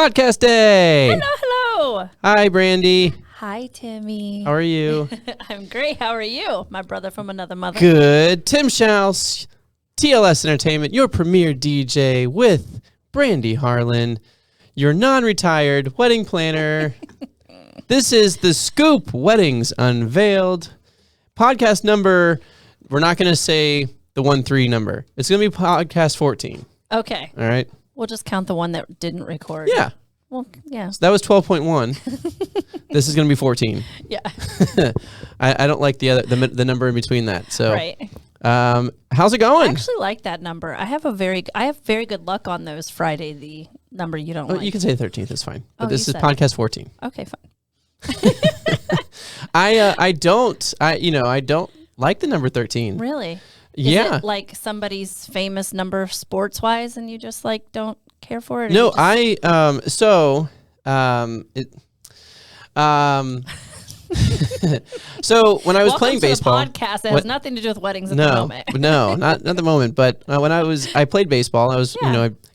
Podcast day. Hello. Hi, Brandy. Hi, Timmy. How are you? I'm great. How are you? My brother from another mother. Good. Tim Schaus, TLS Entertainment, your premier DJ with Brandy Harlan, your non-retired wedding planner. This is the Scoop Weddings Unveiled. Podcast number, we're not going to say the 1-3 number. It's going to be podcast 14. Okay. All right. We'll just count the one that didn't record. Yeah. Well, yeah. So that was 12.1. This is going to be 14. Yeah. I don't like the number in between that. So, right. How's it going? I actually like that number. I have very good luck on those Friday. The number you don't like. You can say 13th. It's fine. But Oh, this you is said podcast 14. Okay, fine. I don't like the number 13. Really? Yeah. Is it like somebody's famous number sports wise, and you just like don't care for it? No, just... So when I was playing to baseball, the podcast that has nothing to do with weddings at the moment. No, not at the moment. But when I played baseball. I was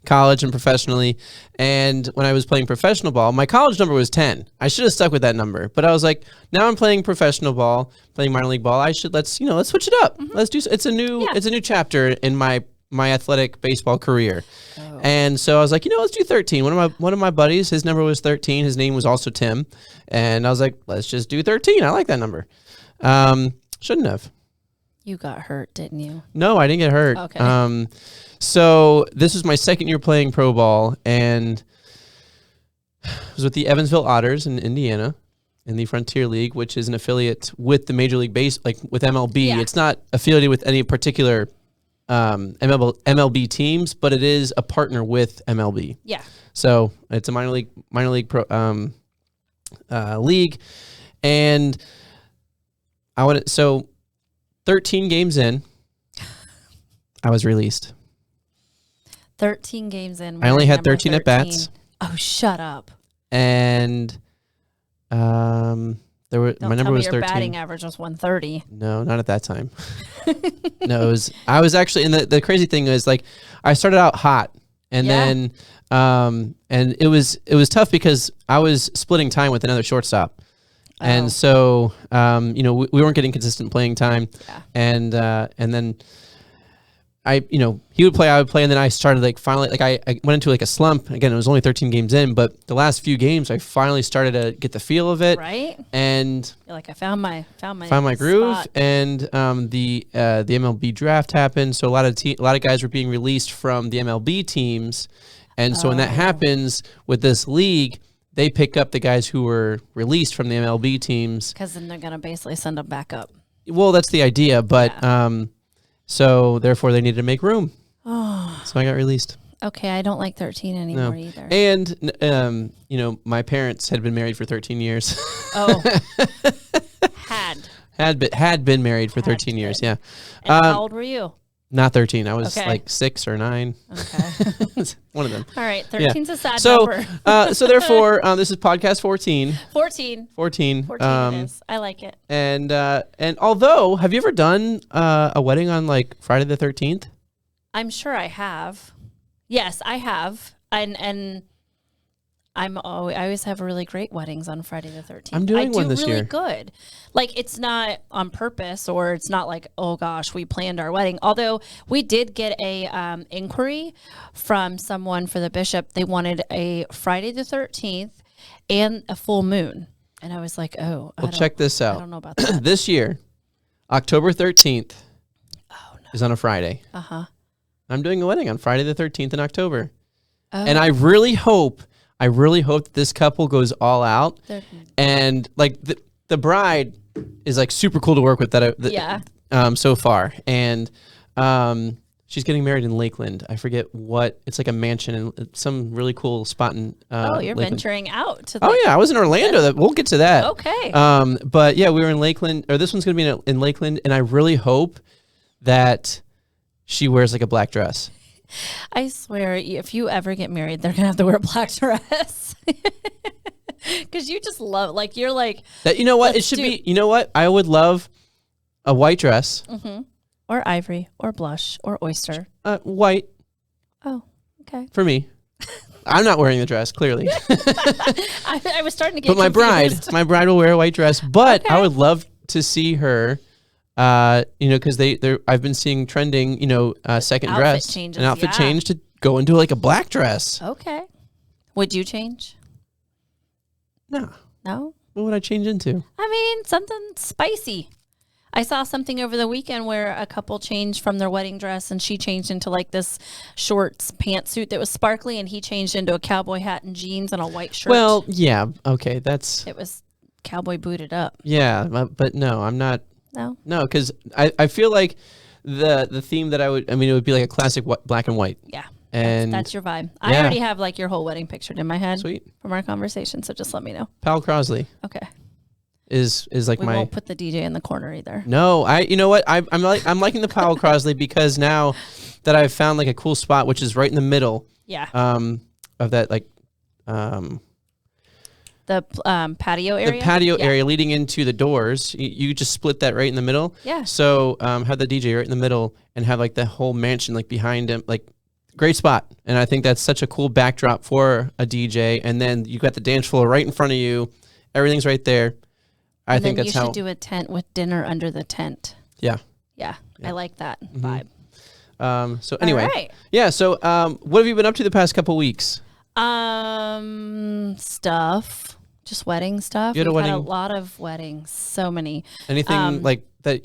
college and professionally, and when I was playing professional ball, my college number was 10. I should have stuck with that number, but I was like, now I'm playing professional ball, playing minor league ball. Let's switch it up. Mm-hmm. Let's do. It's a new chapter in my athletic baseball career. Oh. And so I was like, let's do 13. One of my buddies, his number was 13. His name was also Tim. And I was like, let's just do 13. I like that number. Shouldn't have. You got hurt, didn't you? No, I didn't get hurt. Okay. So this was my second year playing pro ball, and I was with the Evansville Otters in Indiana in the Frontier League, which is an affiliate with the Major League with MLB. Yeah. It's not affiliated with any particular MLB teams, but it is a partner with MLB. Yeah. So it's a minor league pro league, and 13 games in, I was released. 13 games in. I only had 13 at bats. Oh, shut up. And my number was 13. Your batting average was 130. No, not at that time. No, I was actually, and the crazy thing is, like, I started out hot, and then and it was tough because I was splitting time with another shortstop. Oh. And so we weren't getting consistent playing time. Yeah. And then he would play, I would play, and then I started finally I went into a slump. Again, it was only 13 games in, but the last few games I finally started to get the feel of it. Right. And you're like, I found my groove. spot. And the MLB draft happened, so a lot of guys were being released from the MLB teams, and so when that happens with this league, they pick up the guys who were released from the MLB teams, because then they're gonna basically send them back up. Well, that's the idea, but so therefore they needed to make room. Oh. So I got released. Okay, I don't like 13 anymore either. And my parents had been married for 13 years. Oh. Had been married for 13 years, yeah. And how old were you? Not 13. I was 6 or 9. Okay. One of them. All right. 13's a sad number. So therefore, this is podcast 14. 14 it is. I like it. And although, have you ever done a wedding on Friday the 13th? I'm sure I have. Yes, I have. And I always have really great weddings on Friday the 13th. I'm doing one this year. I do really good. It's not on purpose, or it's not like, oh gosh, we planned our wedding. Although we did get a inquiry from someone for the bishop. They wanted a Friday the 13th and a full moon. And I was like, oh. Well, check this out. I don't know about that. This year, October 13th is on a Friday. Uh-huh. I'm doing a wedding on Friday the 13th in October. Oh. And I really hope that this couple goes all out, and the bride is super cool to work with. So far, and she's getting married in Lakeland. I forget what it's a mansion in some really cool spot in. You're Lakeland. venturing out. I was in Orlando. We'll get to that. Okay. But yeah, we were in Lakeland, or this one's gonna be in Lakeland, and I really hope that she wears a black dress. I swear, if you ever get married, they're going to have to wear a black dress. Because you just love, you're like... That, you know what? It should be... You know what? I would love a white dress. Mm-hmm. Or ivory, or blush, or oyster. White. Oh, okay. For me. I'm not wearing the dress, clearly. I was starting to get But confused. my bride will wear a white dress. But Okay. I would love to see her, because I've been seeing trending, second Outfit dress, changes, an outfit yeah. change to go into like a black dress. Okay. Would you change? No. No? What would I change into? I mean, something spicy. I saw something over the weekend where a couple changed from their wedding dress and she changed into like this shorts pantsuit that was sparkly and he changed into a cowboy hat and jeans and a white shirt. Well, yeah. Okay. It was cowboy booted up. Yeah. But no, I'm not. No? No, because I feel like the theme that it would be like a classic black and white. Yeah. And that's your vibe. I yeah. already have like your whole wedding pictured in my head. Sweet. From our conversation, so just let me know. Pal Crosley Okay. is like We my. won't put the DJ in the corner either. No, you know what? I'm liking the Powell Crosley because now that I've found like a cool spot, which is right in the middle. Yeah. Of that The patio area. the patio Yeah. area leading into the doors. You just split that right in the middle. Yeah. So have the DJ right in the middle and have like the whole mansion like behind him, like great spot. And I think that's such a cool backdrop for a DJ. And then you got the dance floor right in front of you. Everything's right there. I think that's you how. should do a tent with dinner under the tent. Yeah. Yeah. I like that vibe. So anyway, All right. yeah. So what have you been up to the past couple weeks? Stuff. Just wedding stuff. You had a We've had wedding? a lot of weddings. So many. Anything like that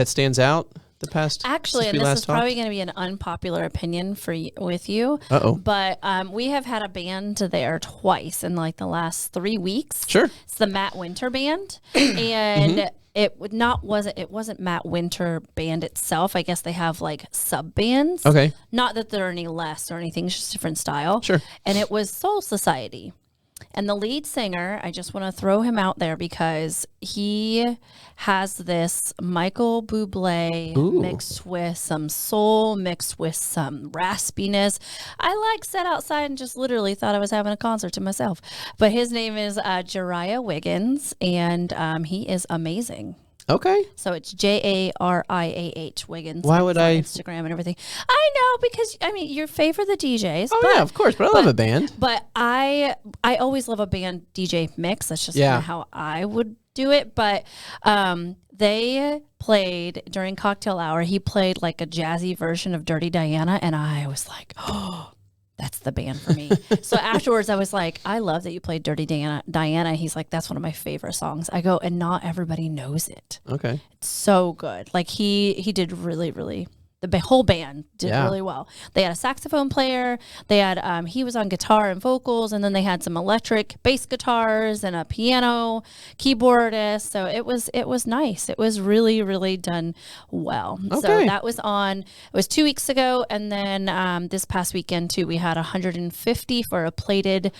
stands out the past? Actually, since and we this last is probably talked? going to be an unpopular opinion with you. Uh-oh. But we have had a band there twice in like the last 3 weeks. Sure. It's the Matt Winter Band, and it wasn't Matt Winter Band itself. I guess they have like sub bands. Okay. Not that they're any less or anything. It's just a different style. Sure. And it was Soul Society. And the lead singer, I just want to throw him out there because he has this Michael Bublé mixed with some soul, mixed with some raspiness. I sat outside and just literally thought I was having a concert to myself. But his name is Jariah Wiggins, and he is amazing. Okay. So it's Jariah Wiggins. Why would I? Instagram and everything. I know because you favor the DJs. Oh yeah, of course. But I love a band. But I always love a band DJ mix. That's just kind of how I would do it. But they played during cocktail hour. He played like a jazzy version of Dirty Diana, and I was like, oh. That's the band for me. So afterwards, I was like, I love that you played Dirty Diana. He's like, that's one of my favorite songs. I go, and not everybody knows it. Okay. It's so good. Like he did really, really. The whole band did really well. They had a saxophone player. They had he was on guitar and vocals, and then they had some electric bass guitars and a piano keyboardist. So it was nice. It was really, really done well. Okay. So that was on. It was 2 weeks ago, and then this past weekend too, we had 150 for a plated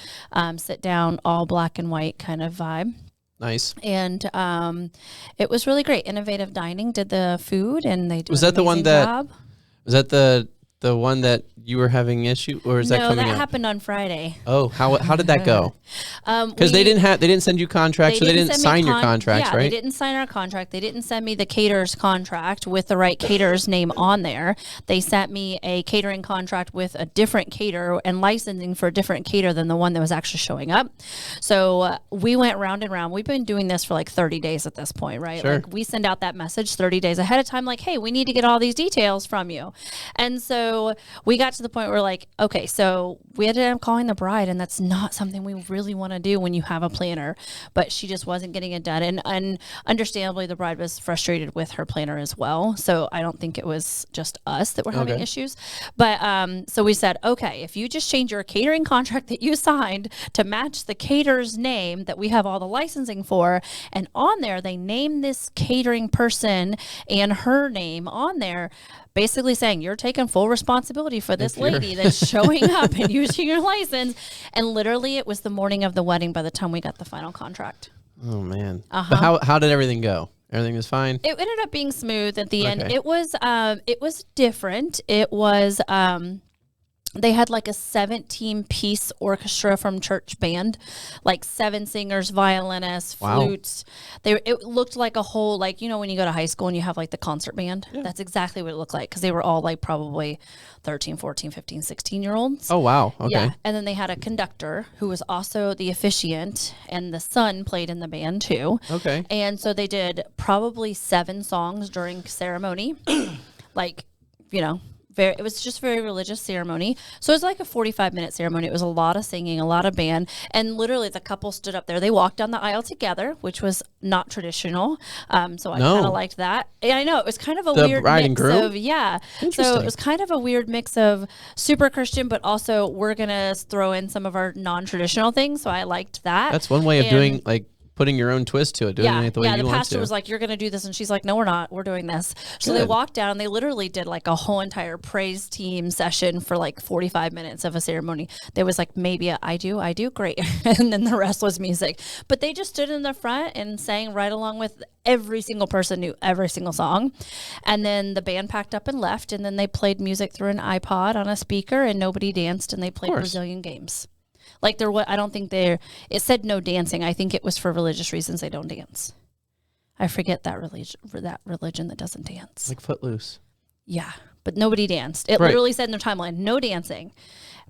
sit down, all black and white kind of vibe. Nice. And it was really great. Innovative Dining did the food, and they did. Was that the one that? Was that the one that you were having issue, or is that coming No, that out? happened on Friday. Oh, how did that go? Because they didn't send you contracts, so they didn't sign your contracts, right? They didn't sign our contract. They didn't send me the caterer's contract with the right caterer's name on there. They sent me a catering contract with a different caterer and licensing for a different caterer than the one that was actually showing up. So we went round and round. We've been doing this for like 30 days at this point, right? Sure. Like we send out that message 30 days ahead of time, like, hey, we need to get all these details from you. And so we got to the point where like, okay, so we ended up calling the bride, and that's not something we really want to do when you have a planner, but she just wasn't getting it done. And understandably, the bride was frustrated with her planner as well. So I don't think it was just us that were having issues. But so we said, okay, if you just change your catering contract that you signed to match the caterer's name that we have all the licensing for, and on there, they name this catering person and her name on there, basically saying you're taking full responsibility for this lady that's showing up and using your license. And literally it was the morning of the wedding by the time we got the final contract. Oh man. But how did everything go? Everything was fine? It ended up being smooth at the end. It was different. It was They had like a 17-piece orchestra from church band, like 7 singers, violinists, flutes. It looked like a whole, like, you know, when you go to high school and you have like the concert band, that's exactly what it looked like. Cause they were all like probably 13, 14, 15, 16-year-olds. Oh, wow. Okay. Yeah. And then they had a conductor who was also the officiant, and the son played in the band too. Okay. And so they did probably 7 songs during ceremony. Like, you know, it was just very religious ceremony. So it was like a 45-minute ceremony. It was a lot of singing, a lot of band. And literally the couple stood up there. They walked down the aisle together, which was not traditional. So I kind of liked that. And I know it was kind of a weird mix of, So it was kind of a weird mix of super Christian, but also we're going to throw in some of our non-traditional things. So I liked that. That's one way of doing, like, putting your own twist to it, doing it the way you want to. Yeah, the pastor was like, you're going to do this. And she's like, no, we're not. We're doing this. So they walked down and they literally did like a whole entire praise team session for like 45 minutes of a ceremony. There was like maybe a I do, great. And then the rest was music. But they just stood in the front and sang right along with every single person, knew every single song. And then the band packed up and left. And then they played music through an iPod on a speaker and nobody danced, and they played Brazilian games. Like I don't think it said no dancing. I think it was for religious reasons they don't dance. I forget that religion that doesn't dance. Like Footloose. Yeah, but nobody danced. It literally said in their timeline, no dancing.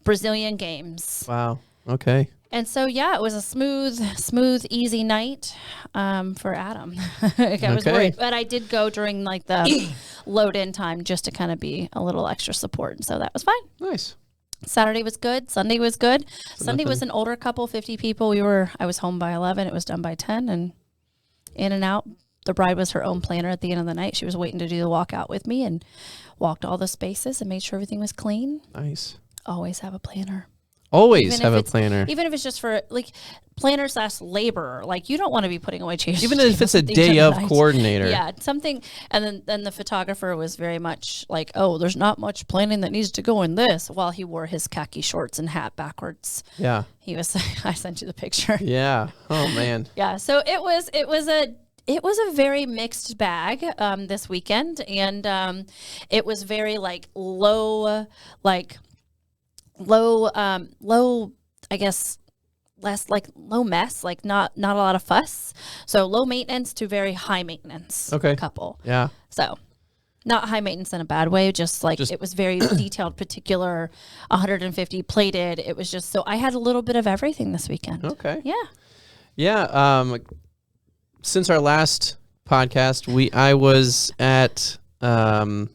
Brazilian games. Wow. Okay. And so, it was a smooth, easy night for Adam. I was worried. But I did go during like the load-in time just to kind of be a little extra support. And so that was fine. Nice. Saturday was good. Sunday was good. Sunday was an older couple, 50 people. I was home by 11. It was done by 10, and in and out. The bride was her own planner at the end of the night. She was waiting to do the walkout with me and walked all the spaces and made sure everything was clean. Nice. Always have a planner. Always have a planner. Even if it's just for like planner / laborer. Like, you don't want to be putting away chairs. Even if it's a day of coordinator. Yeah, something. And then the photographer was very much like, oh, there's not much planning that needs to go in this, while he wore his khaki shorts and hat backwards. Yeah. He was, I sent you the picture. Yeah. Oh, man. Yeah. So it was a very mixed bag this weekend. And it was very like low, I guess, less like low mess, like not a lot of fuss. So low maintenance to very high maintenance couple. Yeah. So not high maintenance in a bad way, just it was very detailed, particular, 150 plated. It was just, so I had a little bit of everything this weekend. Okay. Yeah. Yeah. Since our last podcast, I was at the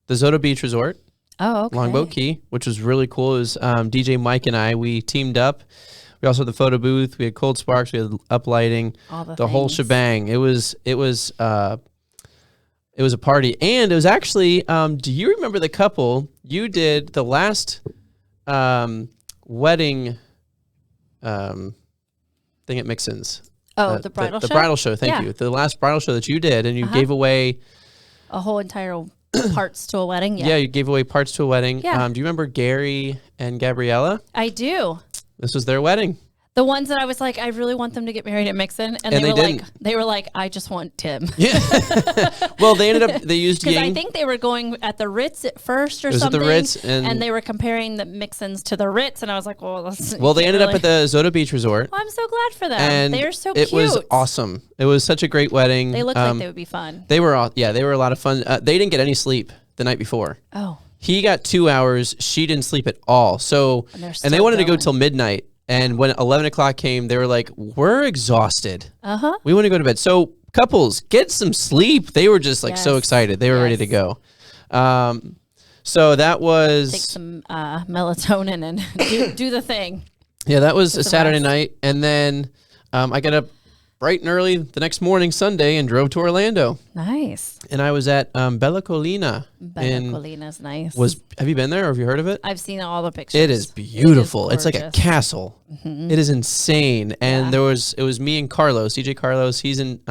Zoto Beach Resort. Oh, okay. Longboat Key, which was really cool. It was DJ Mike and we teamed up. We also had the photo booth. We had cold sparks. We had uplighting. The whole shebang. It was a party, and it was actually. Do you remember the couple you did the last wedding thing at Mixon's? Oh, the bridal show. The bridal show. Thank you. The last bridal show that you did, and you gave away a whole entire parts to a wedding. Yeah, you gave away parts to a wedding. Yeah. Do you remember Gary and Gabriella? I do. This was their wedding. The ones that I was like, I really want them to get married at Mixon, and they were like, I just want Tim. Yeah. Well, they used because I think they were going at the Ritz at first or something. At the Ritz, and they were comparing the Mixons to the Ritz, and I was like, they ended up at the Zoto Beach Resort. Well, I'm so glad for them. And they are so cute. It was awesome. It was such a great wedding. They looked like they would be fun. They were a lot of fun. They didn't get any sleep the night before. Oh. He got 2 hours. She didn't sleep at all. So, and they wanted to go till midnight. And when 11 o'clock came, they were like, we're exhausted. We want to go to bed. So couples, get some sleep. They were just so excited. They were ready to go. So that was... Take some melatonin and do the thing. Yeah, that was a Saturday night. And then I got up bright and early the next morning, Sunday, and drove to Orlando. Nice. And I was at Bella Colina. Bella Colina's nice. Have you been there, or have you heard of it? I've seen all the pictures. It is beautiful. It's like a castle. Mm-hmm. It is insane. And it was me and Carlos, DJ Carlos. He's in.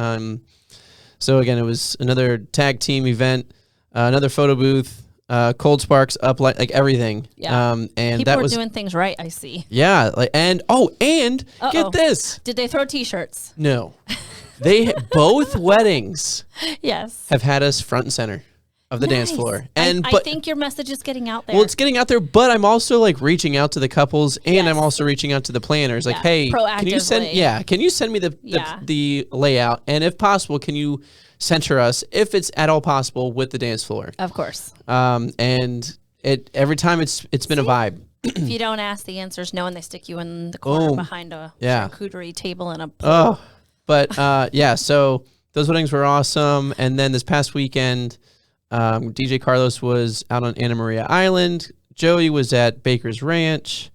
So again, it was another tag team event, another photo booth. Cold sparks up like everything. Yeah. And people were doing things right, I see. Yeah. And get this. Did they throw t-shirts? No. They both weddings yes have had us front and center of the dance floor. And I think your message is getting out there. Well, it's getting out there, but I'm also like reaching out to the couples, and I'm also reaching out to the planners. Like, hey, can you send me the layout, and if possible, can you center us, if it's at all possible, with the dance floor? Of course. And every time it's been a vibe. If you don't ask, the answer's no, and they stick you in the corner behind a charcuterie table and a pool. Oh, but so those weddings were awesome. And then this past weekend, DJ Carlos was out on Anna Maria Island. Joey was at Baker's Ranch.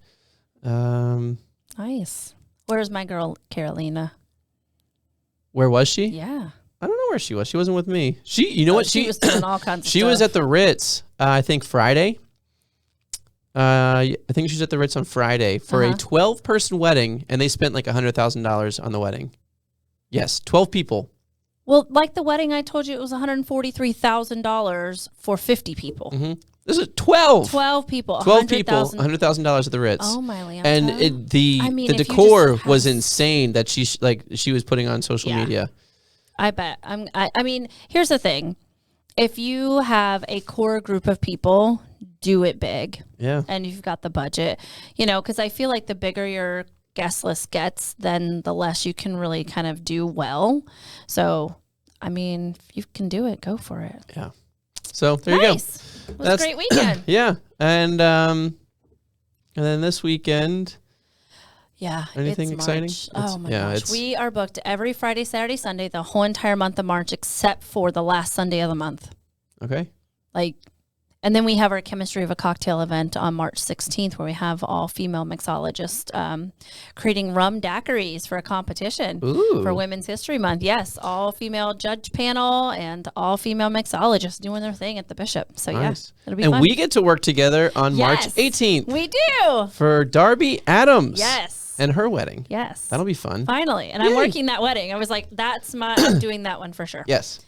Nice. Where's my girl, Carolina? Where was she? Yeah. I don't know where she was. She wasn't with me. She was doing all kinds of stuff. She was at the Ritz, I think Friday. I think she was at the Ritz on Friday for a 12-person wedding, and they spent like $100,000 on the wedding. Yes, 12 people. Well, like the wedding I told you, it was $143,000 for 50 people. Mm-hmm. This is 12. 12 people. 12 people, $100,000 at the Ritz. Oh, my Leonta. And the decor was insane that she was putting on social media. I bet. I mean, here's the thing. If you have a core group of people, do it big. Yeah. And you've got the budget, because I feel like the bigger your guest list gets, then the less you can really kind of do well. So, I mean, if you can do it, go for it. Yeah. So there you go. It was a great weekend. Yeah. And then this weekend. Yeah. Anything exciting? Oh my gosh. We are booked every Friday, Saturday, Sunday, the whole entire month of March, except for the last Sunday of the month. Okay. And then we have our Chemistry of a Cocktail event on March 16th, where we have all female mixologists creating rum daiquiris for a competition for Women's History Month. Yes, all female judge panel and all female mixologists doing their thing at the Bishop. So nice. It'll be fun. And we get to work together on March 18th. We do. For Darby Adams. Yes. And her wedding. Yes. That'll be fun. Finally. And I'm working that wedding. I was like, I'm doing that one for sure. Yes.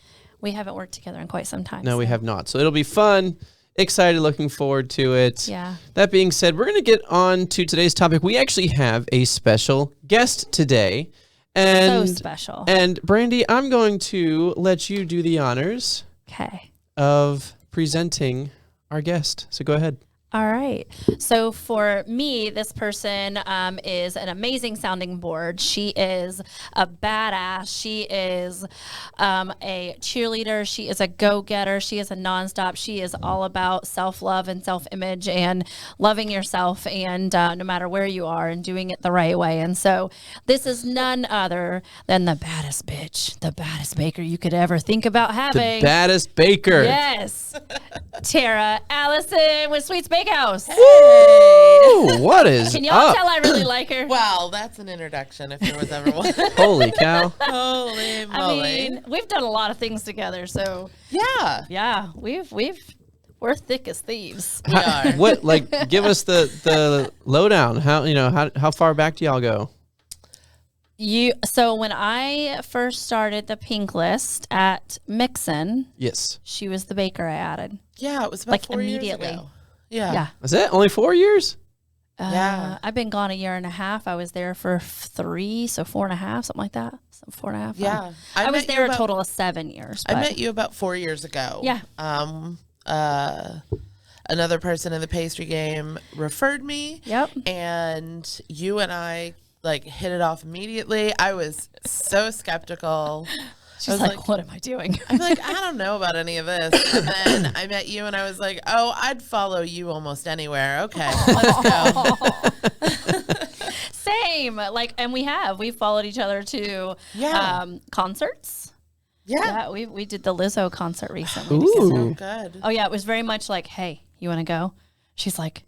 We haven't worked together in quite some time. No, we have not. So it'll be fun. Excited, looking forward to it. Yeah. That being said, we're going to get on to today's topic. We actually have a special guest today. And, so special. And Brandy, I'm going to let you do the honors of presenting our guest. So go ahead. All right. So for me, this person is an amazing sounding board. She is a badass. She is a cheerleader. She is a go-getter. She is a nonstop. She is all about self-love and self-image and loving yourself, and no matter where you are, and doing it the right way. And so this is none other than the baddest bitch, the baddest baker you could ever think about having. The baddest baker. Yes. Tara Allison with Sweets Bakehouse. Woo! What is Can y'all tell I really like her? Wow, that's an introduction if there was ever one. Holy cow. Holy moly. I mean, we've done a lot of things together, so yeah, we're thick as thieves. We are. What, give us the lowdown. How far back do y'all go? So when I first started the Pink List at Mixon, yes, she was the baker I added. Yeah, it was about 4 years ago. Yeah. Was that only 4 years? Yeah. I've been gone a year and a half. I was there for 3, so 4.5, something like that. So 4.5. Yeah. I was there a total of 7 years. I met you about 4 years ago. Yeah. Another person in the pastry game referred me. Yep. And you and I hit it off immediately. I was so skeptical. She's like, what am I doing? I'm like, I don't know about any of this. And then I met you and I was like, oh, I'd follow you almost anywhere. Okay, let's go. Same. And we've followed each other to concerts. Yeah. We did the Lizzo concert recently. Ooh. So good. Oh yeah. It was very much like, hey, you want to go? She's like,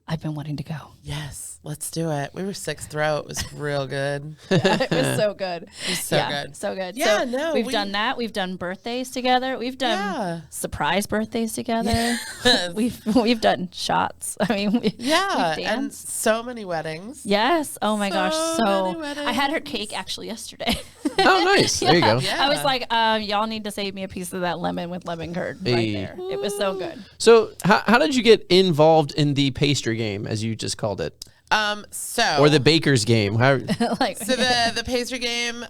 I've been wanting to go. Yes, let's do it. We were sixth row. It was real good. Yeah, it was so good. It was so good. So good. Yeah, so we've done that. We've done birthdays together. We've done surprise birthdays together. Yes. We've done shots. I mean, we've and so many weddings. Yes. Oh my gosh. So So many I had her cake actually yesterday. Oh, nice. There you go. Yeah. I was like, y'all need to save me a piece of that lemon with lemon curd right there. It was so good. So how did you get involved in the pastry game, as you just called it? So Or the baker's game? So the pastry game,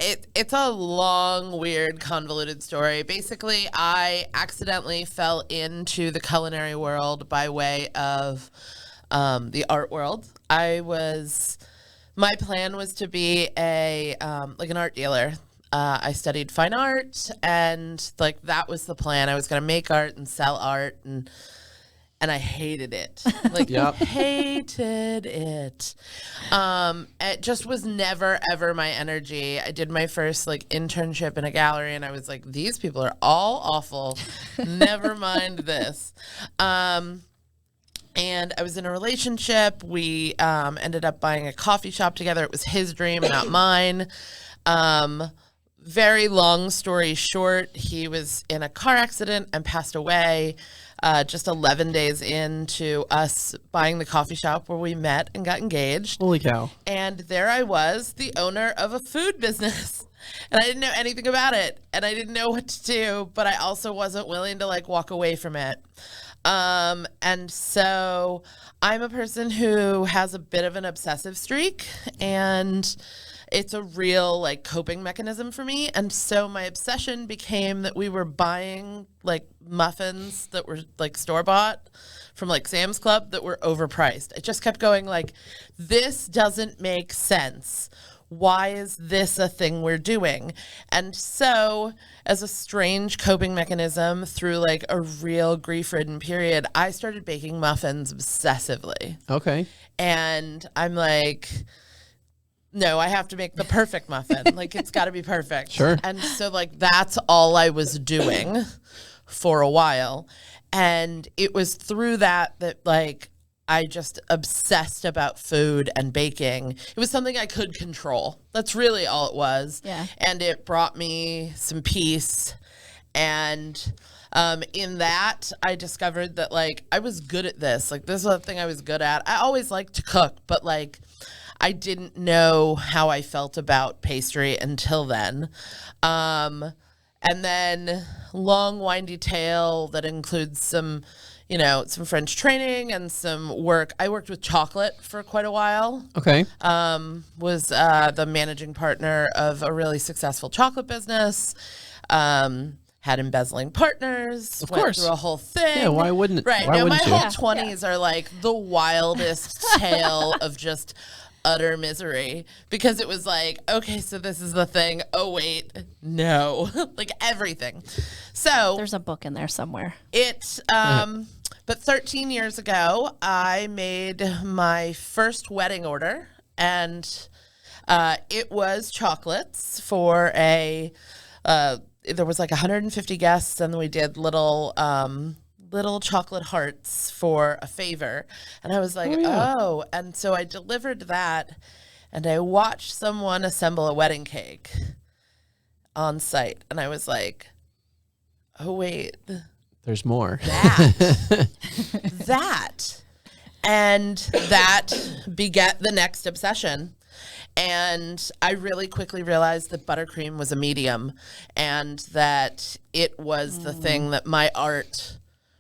It's a long, weird, convoluted story. Basically, I accidentally fell into the culinary world by way of the art world. My plan was to be an art dealer. I studied fine art, and like that was the plan. I was gonna make art and sell art, and I hated it. Like, hated it. It just was never, ever my energy. I did my first, like, internship in a gallery, and I was like, these people are all awful. Never mind this. And I was in a relationship. We ended up buying a coffee shop together. It was his dream, not mine. Very long story short, he was in a car accident and passed away. Just 11 days into us buying the coffee shop where we met and got engaged. Holy cow. And there I was, the owner of a food business. And I didn't know anything about it. And I didn't know what to do, but I also wasn't willing to like walk away from it. And so I'm a person who has a bit of an obsessive streak, and it's a real like coping mechanism for me. And so my obsession became that we were buying like muffins that were like store-bought from like Sam's Club that were overpriced. It just kept going like, this doesn't make sense. Why is this a thing we're doing? And so as a strange coping mechanism through like a real grief-ridden period, I started baking muffins obsessively. Okay. And I'm like, no, I have to make the perfect muffin. Like, it's got to be perfect. Sure. And so, like, that's all I was doing for a while. And it was through that, like, I just obsessed about food and baking. It was something I could control. That's really all it was. Yeah. And it brought me some peace. And in that, I discovered that, like, I was good at this. Like, this was the thing I was good at. I always liked to cook, but, like, I didn't know how I felt about pastry until then. And then long, windy tale that includes some French training and some work. I worked with chocolate for quite a while. Okay. Was the managing partner of a really successful chocolate business. Had embezzling partners. Of went course. through a whole thing. Yeah, why wouldn't? Right. Why Now, my wouldn't you? whole 20s are like the wildest tale of just utter misery, because it was like, okay, so this is the thing. Oh, wait, no. Like everything. So There's a book in there somewhere. But 13 years ago, I made my first wedding order, and it was chocolates for there was like 150 guests, and we did little chocolate hearts for a favor. And I was like, oh. And so I delivered that, and I watched someone assemble a wedding cake on site. And I was like, oh, wait. There's more. That. And that begat the next obsession. And I really quickly realized that buttercream was a medium, and that it was the thing that my art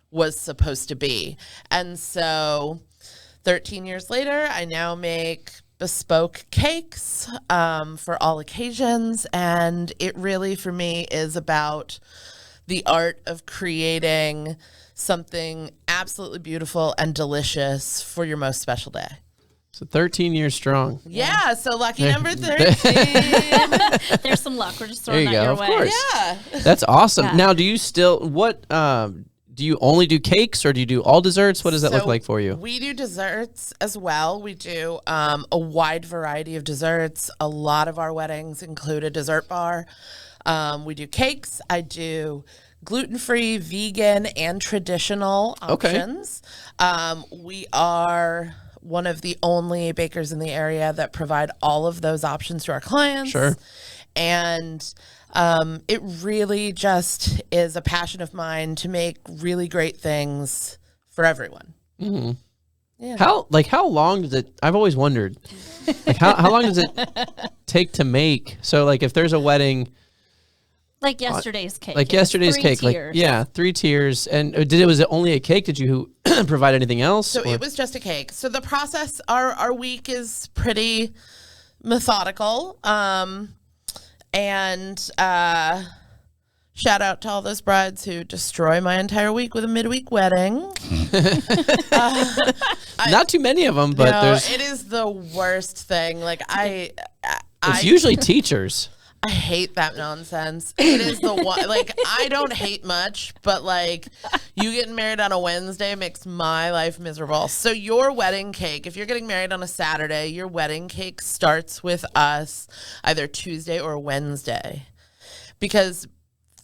was supposed to be. And so 13 years later, I now make bespoke cakes for all occasions. And it really, for me, is about the art of creating something absolutely beautiful and delicious for your most special day. So 13 years strong. Yeah, so lucky number 13. There's some luck. We're just throwing There you that go, your of way. course. Yeah. That's awesome. Yeah. Now, do you still, do you only do cakes, or do you do all desserts? What does that look So like for you? We do desserts as well. We do a wide variety of desserts. A lot of our weddings include a dessert bar. We do cakes. I do gluten-free, vegan, and traditional options. We are one of the only bakers in the area that provide all of those options to our clients. Sure. And it really just is a passion of mine to make really great things for everyone. Mm-hmm. Yeah. How long does it, I've always wondered, like how long does it take to make? So like if there's a wedding, Like yesterday's cake. like It was yesterday's 3 cake, tiers. like 3 tiers. And was it only a cake? Did you provide anything else? So it was just a cake. So the process, our week is pretty methodical. And shout out to all those brides who destroy my entire week with a midweek wedding. Not too many of them, but it is the worst thing. Like it's usually teachers. I hate that nonsense. It is the one, like, I don't hate much, but like, you getting married on a Wednesday makes my life miserable. So your wedding cake, if you're getting married on a Saturday, your wedding cake starts with us either Tuesday or Wednesday, because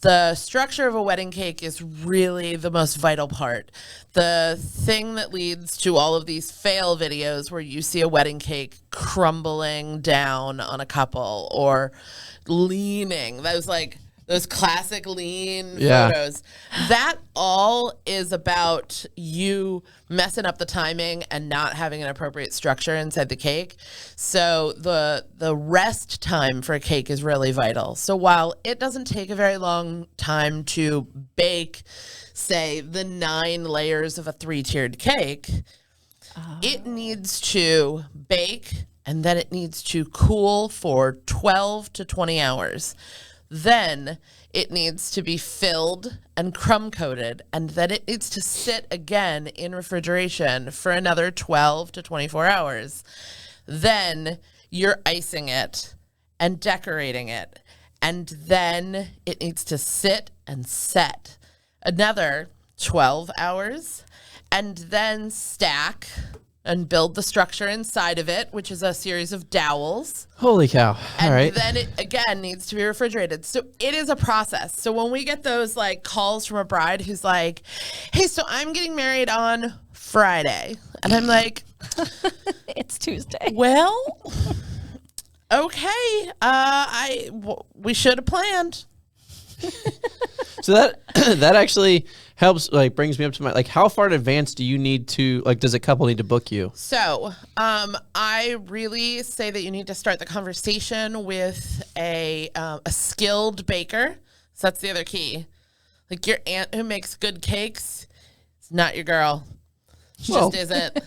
the structure of a wedding cake is really the most vital part. The thing that leads to all of these fail videos where you see a wedding cake crumbling down on a couple or leaning, those classic lean photos. That all is about you messing up the timing and not having an appropriate structure inside the cake. So the rest time for a cake is really vital. So while it doesn't take a very long time to bake, say, the 9 layers of a 3-tiered cake, it needs to bake and then it needs to cool for 12 to 20 hours. Then it needs to be filled and crumb coated, and then it needs to sit again in refrigeration for another 12 to 24 hours. Then you're icing it and decorating it, and then it needs to sit and set another 12 hours, and then stack and build the structure inside of it, which is a series of dowels. Holy cow. All right. And then it, again, needs to be refrigerated. So it is a process. So when we get those, like, calls from a bride who's like, hey, so I'm getting married on Friday. And I'm like, it's Tuesday. well, okay. We should have planned. So that actually helps, like, brings me up to my, like, how far in advance do you need to, like, does a couple need to book you? So I really say that you need to start the conversation with a skilled baker. So that's the other key. Like, your aunt who makes good cakes, it's not your girl. She just isn't.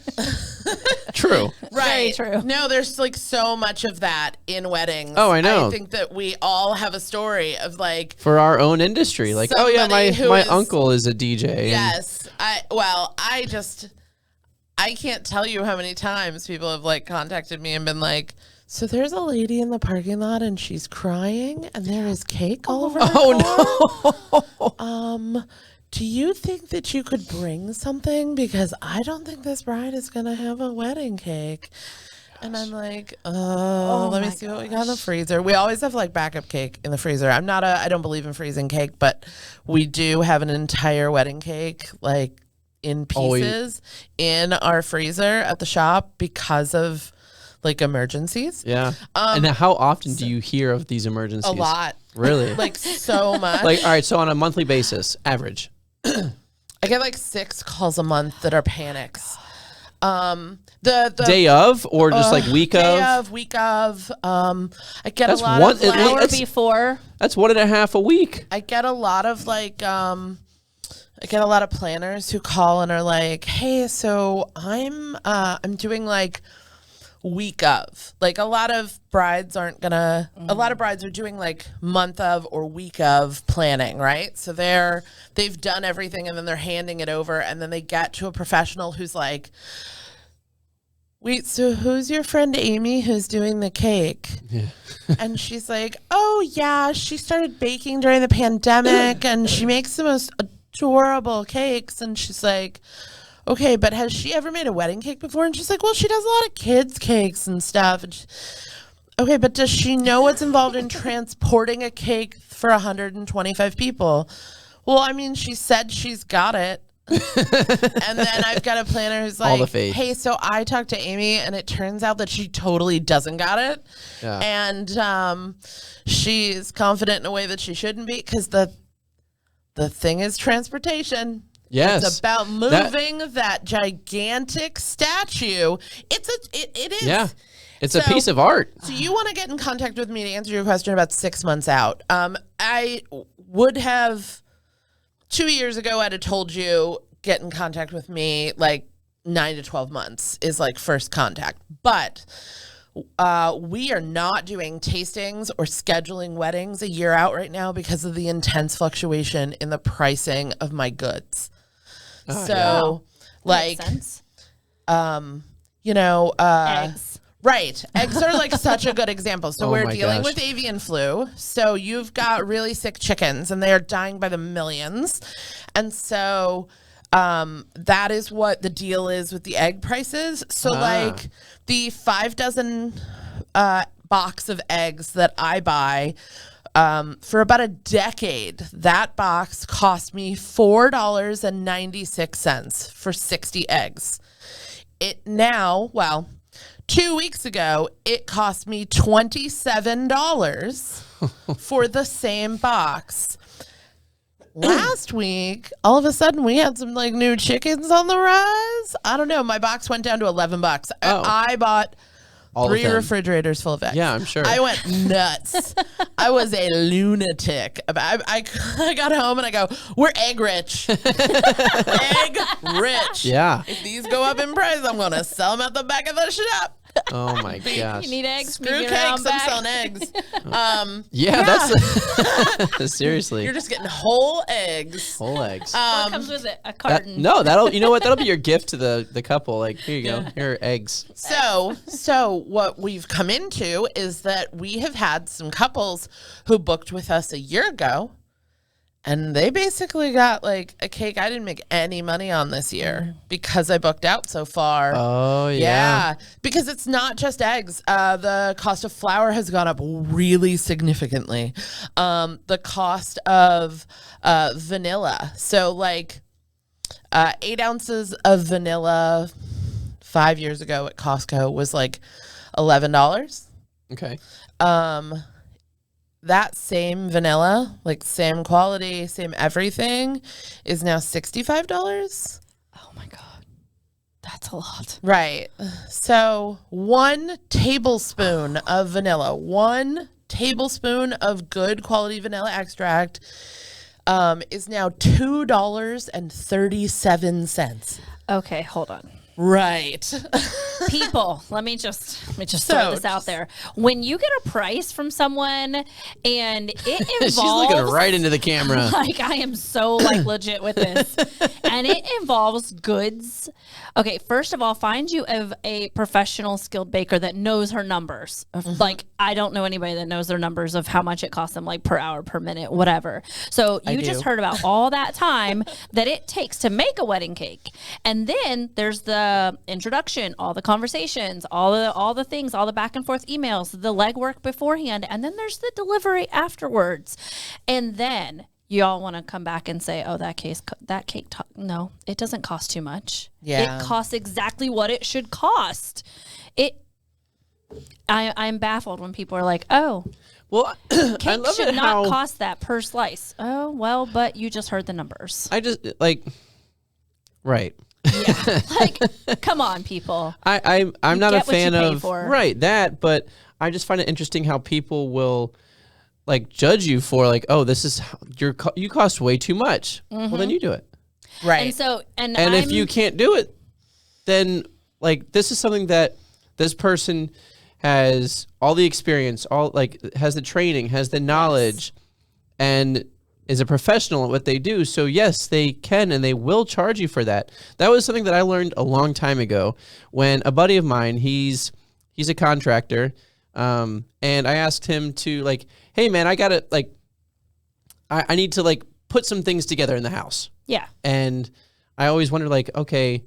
True. Right. Very true. No, there's like so much of that in weddings. Oh, I know. I think that we all have a story of like for our own industry. Like, oh yeah, my uncle is a DJ. Yes. I can't tell you how many times people have like contacted me and been like, so there's a lady in the parking lot and she's crying and there is cake all over her car. No. Do you think that you could bring something? Because I don't think this bride is going to have a wedding cake. And I'm like, let me see what we got in the freezer. We always have like backup cake in the freezer. I don't believe in freezing cake, but we do have an entire wedding cake like in pieces in our freezer at the shop because of like emergencies. Yeah. And how often do you hear of these emergencies? A lot. Really? Like so much. Like, all right, so on a monthly basis, average. I get like 6 calls a month that are panics. The day of or just like week week of. I get that's a lot one, of like, hour before. That's 1.5 a week. I get a lot of like I get a lot of planners who call and are like, hey, so I'm doing like week of. Like a lot of brides a lot of brides are doing like month of or week of planning, right? So they've done everything and then they're handing it over and then they get to a professional who's like, wait, so who's your friend Amy who's doing the cake? Yeah. And she's like, oh yeah, she started baking during the pandemic and she makes the most adorable cakes. And she's like, okay, but has she ever made a wedding cake before? And she's like, well, she does a lot of kids' cakes and stuff. And okay, but does she know what's involved in transporting a cake for 125 people? Well, I mean, she said she's got it. And then I've got a planner who's like, hey, so I talked to Amy and it turns out that she totally doesn't got it. Yeah. And she's confident in a way that she shouldn't be because the thing is transportation. Yes. It's about moving that gigantic statue. It is. Yeah. It's a piece of art. So you want to get in contact with me to answer your question about 6 months out. I would have 2 years ago, I'd have told you get in contact with me like 9 to 12 months is like first contact. But we are not doing tastings or scheduling weddings a year out right now because of the intense fluctuation in the pricing of my goods. So, like, Makes sense. eggs. Right. Eggs are like such a good example. So we're dealing with avian flu. So you've got really sick chickens and they are dying by the millions. And so that is what the deal is with the egg prices. So like the 5 dozen box of eggs that I buy for about a decade, that box cost me $4.96 for 60 eggs. It now, 2 weeks ago, it cost me $27 for the same box. Last week, all of a sudden, we had some like new chickens on the rise. I don't know. My box went down to $11. I bought all 3 refrigerators full of eggs. Yeah, I'm sure. I went nuts. I was a lunatic. I got home and I go, we're egg rich. Egg rich. Yeah. If these go up in price, I'm going to sell them at the back of the shop. Oh my gosh. You need eggs? Screw cakes, I'm selling eggs. That's seriously. You're just getting whole eggs. Whole eggs. What comes with it? A carton. You know what? That'll be your gift to the couple. Like, here you go. Here are eggs. So what we've come into is that we have had some couples who booked with us a year ago. And they basically got like a cake I didn't make any money on this year because I booked out so far. Oh, yeah. Yeah, because it's not just eggs. The cost of flour has gone up really significantly. The cost of vanilla. So like 8 ounces of vanilla 5 years ago at Costco was like $11. Okay. That same vanilla, like same quality, same everything, is now $65. Oh my God. That's a lot. Right. So 1 tablespoon of vanilla, 1 tablespoon of good quality vanilla extract is now $2.37. Okay, hold on. Right. People, let me just throw this out there. When you get a price from someone and it involves She's looking right into the camera. Like I am so like legit with this. And it involves goods. Okay, first of all, find you a professional skilled baker that knows her numbers. Like I don't know anybody that knows their numbers of how much it costs them like per hour, per minute, whatever. So you just heard about all that time that it takes to make a wedding cake. And then there's the introduction, all the conversations, all the things, all the back and forth emails, the legwork beforehand, and then there's the delivery afterwards. And then y'all want to come back and say, "Oh, that cake, no, it doesn't cost too much. Yeah, it costs exactly what it should cost." I'm baffled when people are like, "Oh, well, cake I love should it not cost that per slice." Oh, well, but you just heard the numbers. I just like, right. Yeah, like, come on, people. I'm not a fan of that, but I just find it interesting how people will like judge you for like, oh, this is you cost way too much. Well, then you do it, right? And so, and if you can't do it, then like this is something that this person has all the experience, has the training, has the knowledge, and is a professional at what they do. So yes, they can and they will charge you for that. That was something that I learned a long time ago when a buddy of mine, he's a contractor, and I asked him to like, hey man, I gotta like, I need to like put some things together in the house. Yeah. And I always wondered like, okay,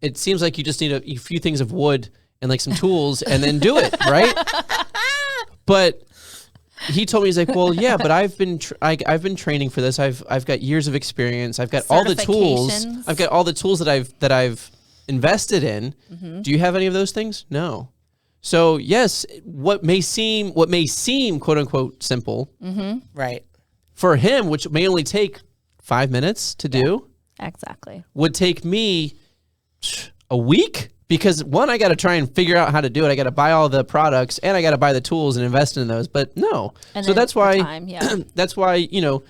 it seems like you just need a few things of wood and like some tools and then do it, right? But he told me, he's like, well, yeah, but I've been training for this. I've got years of experience. I've got all the tools. I've got all the tools that I've invested in. Mm-hmm. Do you have any of those things? No. So yes, what may seem quote unquote simple, right, for him, which may only take 5 minutes to do, exactly, would take me a week. Because one, I got to try and figure out how to do it. I got to buy all the products and I got to buy the tools and invest in those. But no, and so that's why, that's why, you know,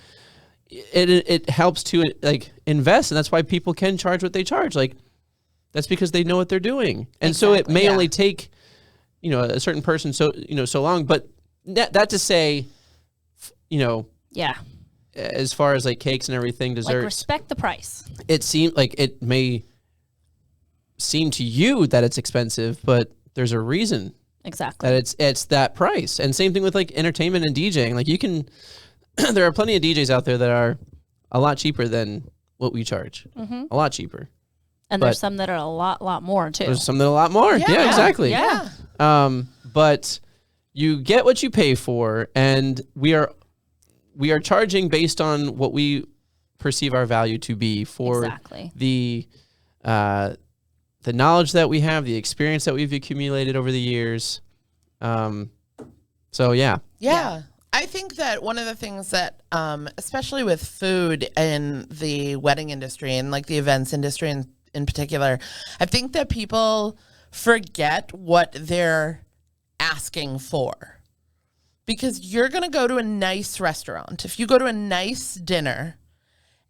it helps to like invest, and that's why people can charge what they charge. Like that's because they know what they're doing, and so it may only take a certain person so long. But that to say, Yeah. as far as like cakes and everything, desserts, Like respect the price. it seems like it may seem to you that it's expensive, but there's a reason Exactly. that it's that price. And same thing with like entertainment and DJing. Like you can, there are plenty of DJs out there that are a lot cheaper than what we charge. A lot cheaper. And there's some that are a lot more too. There's some that are a lot more. Yeah, exactly. Yeah. But you get what you pay for, and we are charging based on what we perceive our value to be for Exactly. the knowledge that we have, the experience that we've accumulated over the years. So yeah. I think that one of the things that, especially with food in the wedding industry and like the events industry in particular, I think that people forget what they're asking for. Because you're going to go to a nice restaurant. If you go to a nice dinner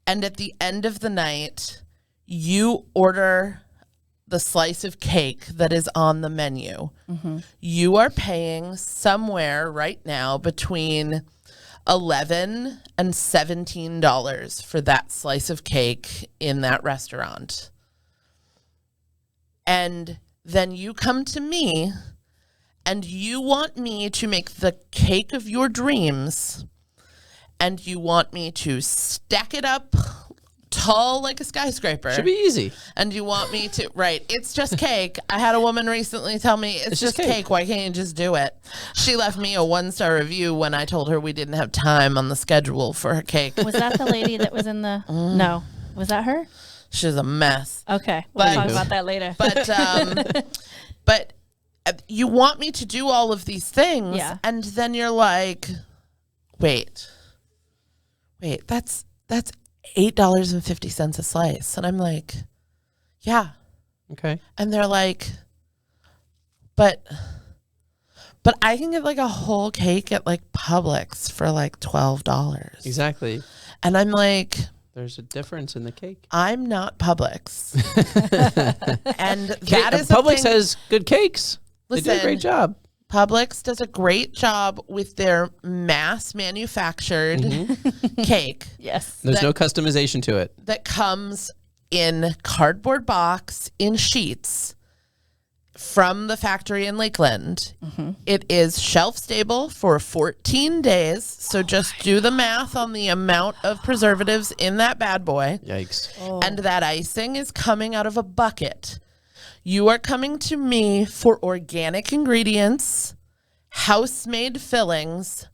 and at the end of the night, you order the slice of cake that is on the menu, you are paying somewhere right now between $11 and $17 for that slice of cake in that restaurant. And then you come to me and you want me to make the cake of your dreams, and you want me to stack it up tall like a skyscraper. Should be easy. And you want me to, right, it's just cake. I had a woman recently tell me, it's just cake. Why can't you just do it? She left me a 1-star review when I told her we didn't have time on the schedule for her cake. Was that the lady that was in the... No. Was that her? She was a mess. Okay. We'll talk about that later. But you want me to do all of these things, and then you're like, wait, that's $8.50 a slice. And I'm like, yeah. Okay. And they're like, but I can get like a whole cake at like Publix for like $12. Exactly. And I'm like, there's a difference in the cake. I'm not Publix. And that is Publix has good cakes. Listen, they do a great job. Publix does a great job with their mass manufactured cake. Yes. There's no customization to it. That comes in cardboard box in sheets from the factory in Lakeland. It is shelf stable for 14 days. So just do the math on the amount of preservatives in that bad boy. Yikes. And that icing is coming out of a bucket. You are coming to me for organic ingredients, house-made fillings,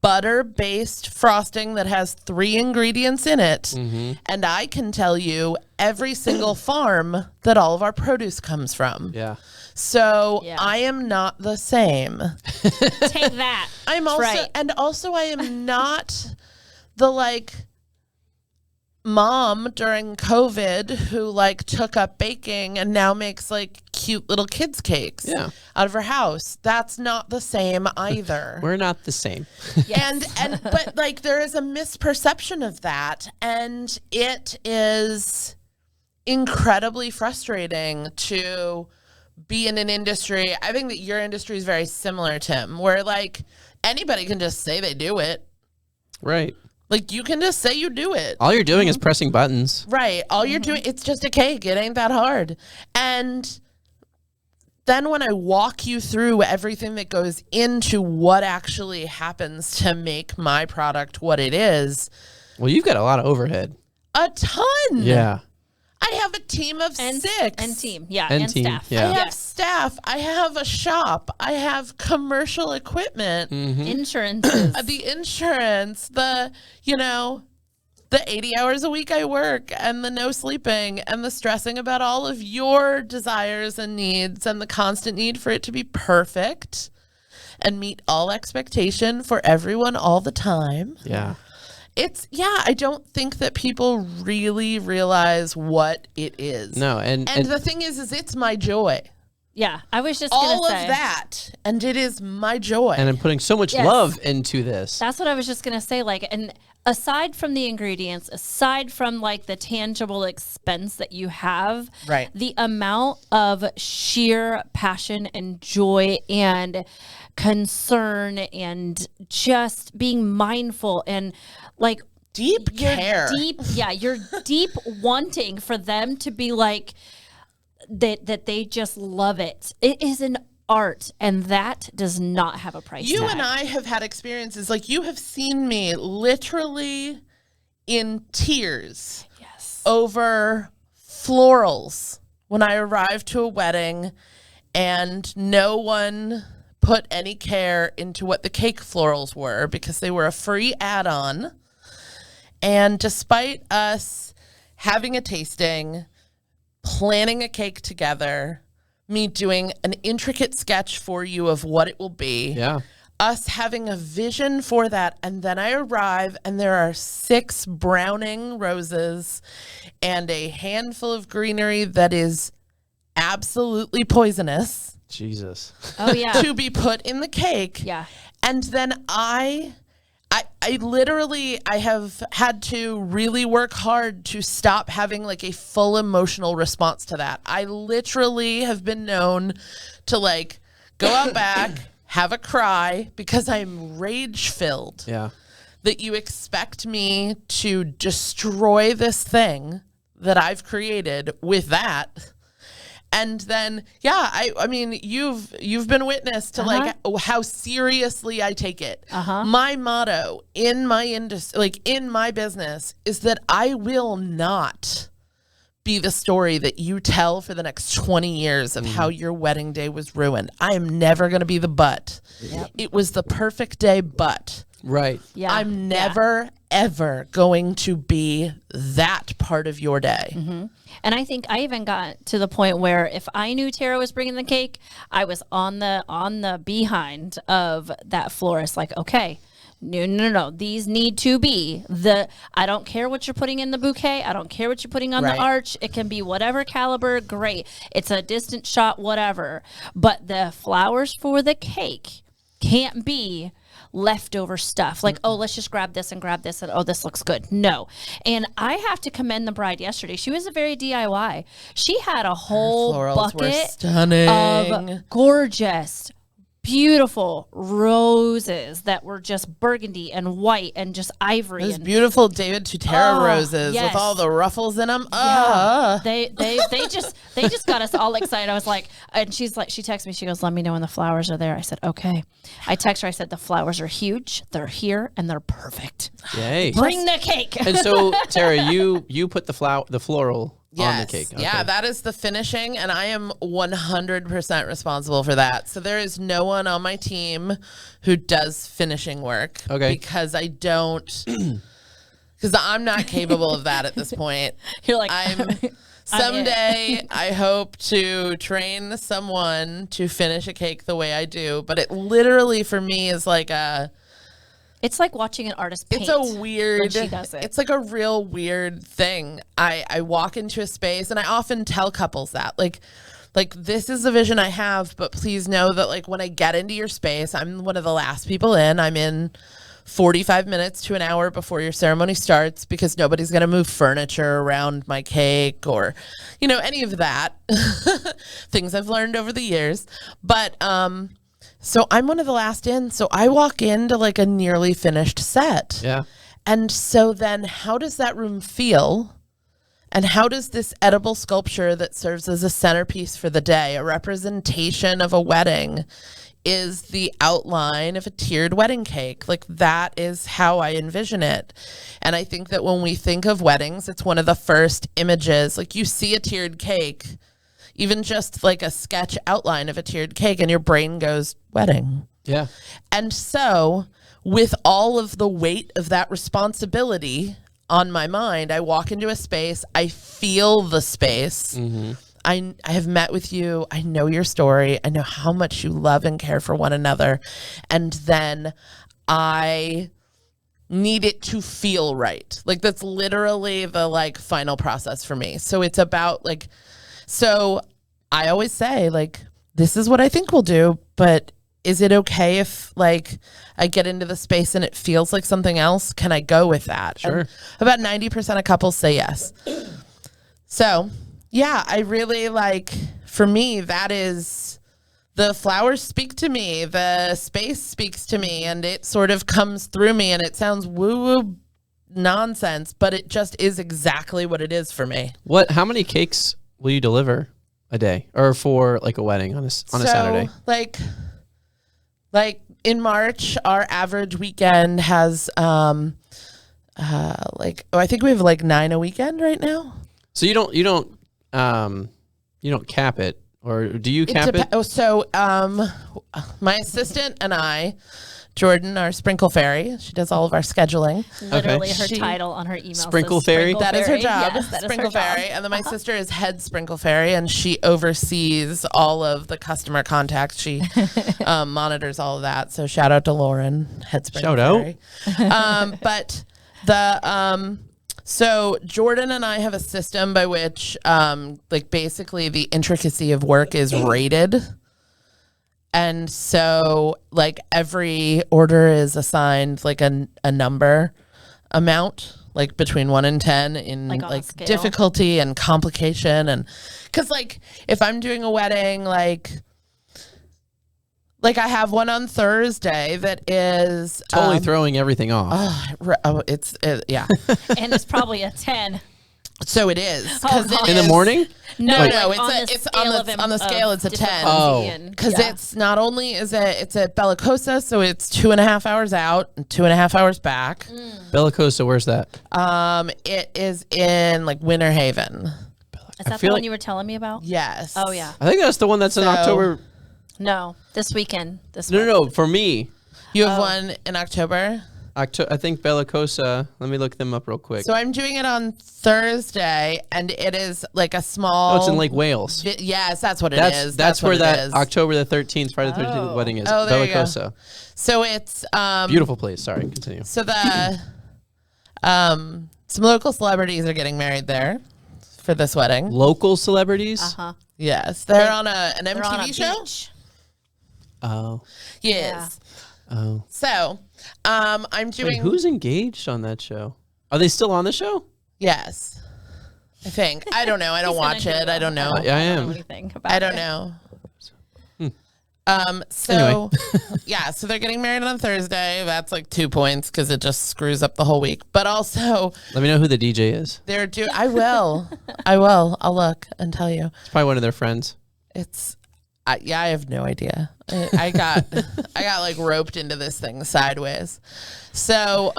butter-based frosting that has 3 ingredients in it, and I can tell you every single farm that all of our produce comes from. Yeah. So I am not the same. Take that. I'm also, right. And also I am not the like mom during COVID who like took up baking and now makes like cute little kids cakes out of her house. That's not the same either. We're not the same. But like there is a misperception of that, and it is incredibly frustrating to be in an industry. I think that your industry is very similar, Tim, where like anybody can just say they do it. Right. Like, you can just say you do it. All you're doing is pressing buttons. Right. All you're doing, it's just a cake. It ain't that hard. And then when I walk you through everything that goes into what actually happens to make my product what it is. Well, you've got a lot of overhead. A ton. Yeah. I have a team of 6. And team. Yeah. And team, staff. yeah. I have staff. I have a shop. I have commercial equipment. Insurances. The insurance. The 80 hours a week I work, and the no sleeping, and the stressing about all of your desires and needs, and the constant need for it to be perfect and meet all expectation for everyone all the time. Yeah. I don't think that people really realize what it is. No, and the thing is it's my joy. Yeah, I was just going to say. All of that, and it is my joy. And I'm putting so much love into this. That's what I was just going to say. Like, and aside from the ingredients, aside from like the tangible expense that you have, Right. the amount of sheer passion and joy and concern and just being mindful and like Deep care. You're deep wanting for them to be like that they just love it. It is an art, and that does not have a price You tag. and I have had experiences, like you have seen me literally in tears over florals when I arrived to a wedding and no one put any care into what the cake florals were because they were a free add-on. And despite us having a tasting, planning a cake together, me doing an intricate sketch for you of what it will be, us having a vision for that, and then I arrive and there are 6 browning roses and a handful of greenery that is absolutely poisonous. Jesus. Oh yeah. To be put in the cake. Yeah. And then I literally, I have had to really work hard to stop having like a full emotional response to that. I literally have been known to like go out back, have a cry because I'm rage filled. Yeah. That you expect me to destroy this thing that I've created with that. And then, I mean, you've been witness to like how seriously I take it. My motto in my industry, like in my business, is that I will not be the story that you tell for the next 20 years of how your wedding day was ruined. I am never going to be the butt. It was the perfect day, but Right. Yeah. I'm never, ever going to be that part of your day. And I think I even got to the point where if I knew Tara was bringing the cake, I was on the behind of that florist. Like, okay, no. These need to be I don't care what you're putting in the bouquet. I don't care what you're putting on the arch. It can be whatever caliber. Great. It's a distant shot, whatever. But the flowers for the cake can't be leftover stuff like, oh, let's just grab this and oh, this looks good. No. And I have to commend the bride yesterday. She was a very DIY. She had a whole bucket of gorgeous, beautiful roses that were just burgundy and white and just ivory. Those beautiful David Tutera roses with all the ruffles in them. They just got us all excited. I was like, and she texted me, she goes, let me know when the flowers are there. I said, okay. I text her, I said, the flowers are huge, they're here, and they're perfect. Yay. Bring the cake. And so, Tara, you put the floral on the cake. Okay. Yeah, that is the finishing, and I am 100% responsible for that. So there is no one on my team who does finishing work. Okay. Because I don't, because I'm not capable of that at this point. You're like, Someday I hope to train someone to finish a cake the way I do, but it literally for me is like it's like watching an artist paint. It's a weird, when she does it. It's like a real weird thing. I walk into a space and I often tell couples that like this is the vision I have, but please know that like when I get into your space, I'm one of the last people in. I'm in 45 minutes to an hour before your ceremony starts because nobody's going to move furniture around my cake or, any of that. Things I've learned over the years. But, so I'm one of the last in. So I walk into like a nearly finished set. Yeah. And so then how does that room feel? And how does this edible sculpture that serves as a centerpiece for the day, a representation of a wedding, is the outline of a tiered wedding cake? Like that is how I envision it. And I think that when we think of weddings, it's one of the first images. Like you see a tiered cake, even just like a sketch outline of a tiered cake, and your brain goes, wedding. Yeah. And so with all of the weight of that responsibility on my mind, I walk into a space, I feel the space. I have met with you. I know your story. I know how much you love and care for one another. And then I need it to feel right. Like that's literally the like final process for me. So it's about like, so I always say like, this is what I think we'll do, but is it okay if like I get into the space and it feels like something else? Can I go with that? Sure. And about 90% of couples say yes. So yeah, I really like, for me, that is, the flowers speak to me, the space speaks to me, and it sort of comes through me, and it sounds woo-woo nonsense, but it just is exactly what it is for me. How many cakes will you deliver a day, or for like a wedding on a Saturday? Like in March, our average weekend has I think we have like 9 a weekend right now. So you don't cap it, or do you cap it? So my assistant and I, Jordan, our sprinkle fairy, she does all of our scheduling. Literally her title on her email Sprinkle says Fairy? That is her job. Yes, that is Sprinkle her job. Fairy. And then my sister is head Sprinkle Fairy, and she oversees all of the customer contacts. She monitors all of that. So shout out to Lauren, head Sprinkle Fairy. But so Jordan and I have a system by which like basically the intricacy of work is rated. And so like every order is assigned like a number amount, like between 1 and 10 in like difficulty and complication. And cause like if I'm doing a wedding, like I have one on Thursday that is Totally throwing everything off. Yeah. And it's probably a 10. So it is. In the morning? No, Like it's on the scale. It's a 10. Oh, because it's not only it's at Bellicosa, so it's 2.5 hours out and 2.5 hours back. Bellicosa, where's that? It is in like Winter Haven. Is that the one you were telling me about? Yes. Oh yeah. I think that's the one that's in October. No, this weekend. No, for me. You have one in October? I think Bellicosa. Let me look them up real quick. So I'm doing it on Thursday, and it is like a small. Oh, it's in Lake Wales. Yes, that's what it is. That's where that October the 13th, Friday the 13th wedding is. Oh, there Bellicosa. you go. So it's beautiful place. Sorry, continue. So the some local celebrities are getting married there for this wedding. Local celebrities? Uh-huh. Yes, they're on an MTV on a show. beach. Oh. Yes. Yeah. Oh. So, I'm doing. Wait, who's engaged on that show? Are they still on the show? Yes, I think. I don't know. I don't watch it. I don't know. Yeah, I am. I don't know. So Anyway. yeah, so they're getting married on Thursday. That's like 2 points because it just screws up the whole week. But also, let me know who the DJ is. I will. I'll look and tell you. It's probably one of their friends. I have no idea. I got like roped into this thing sideways. So,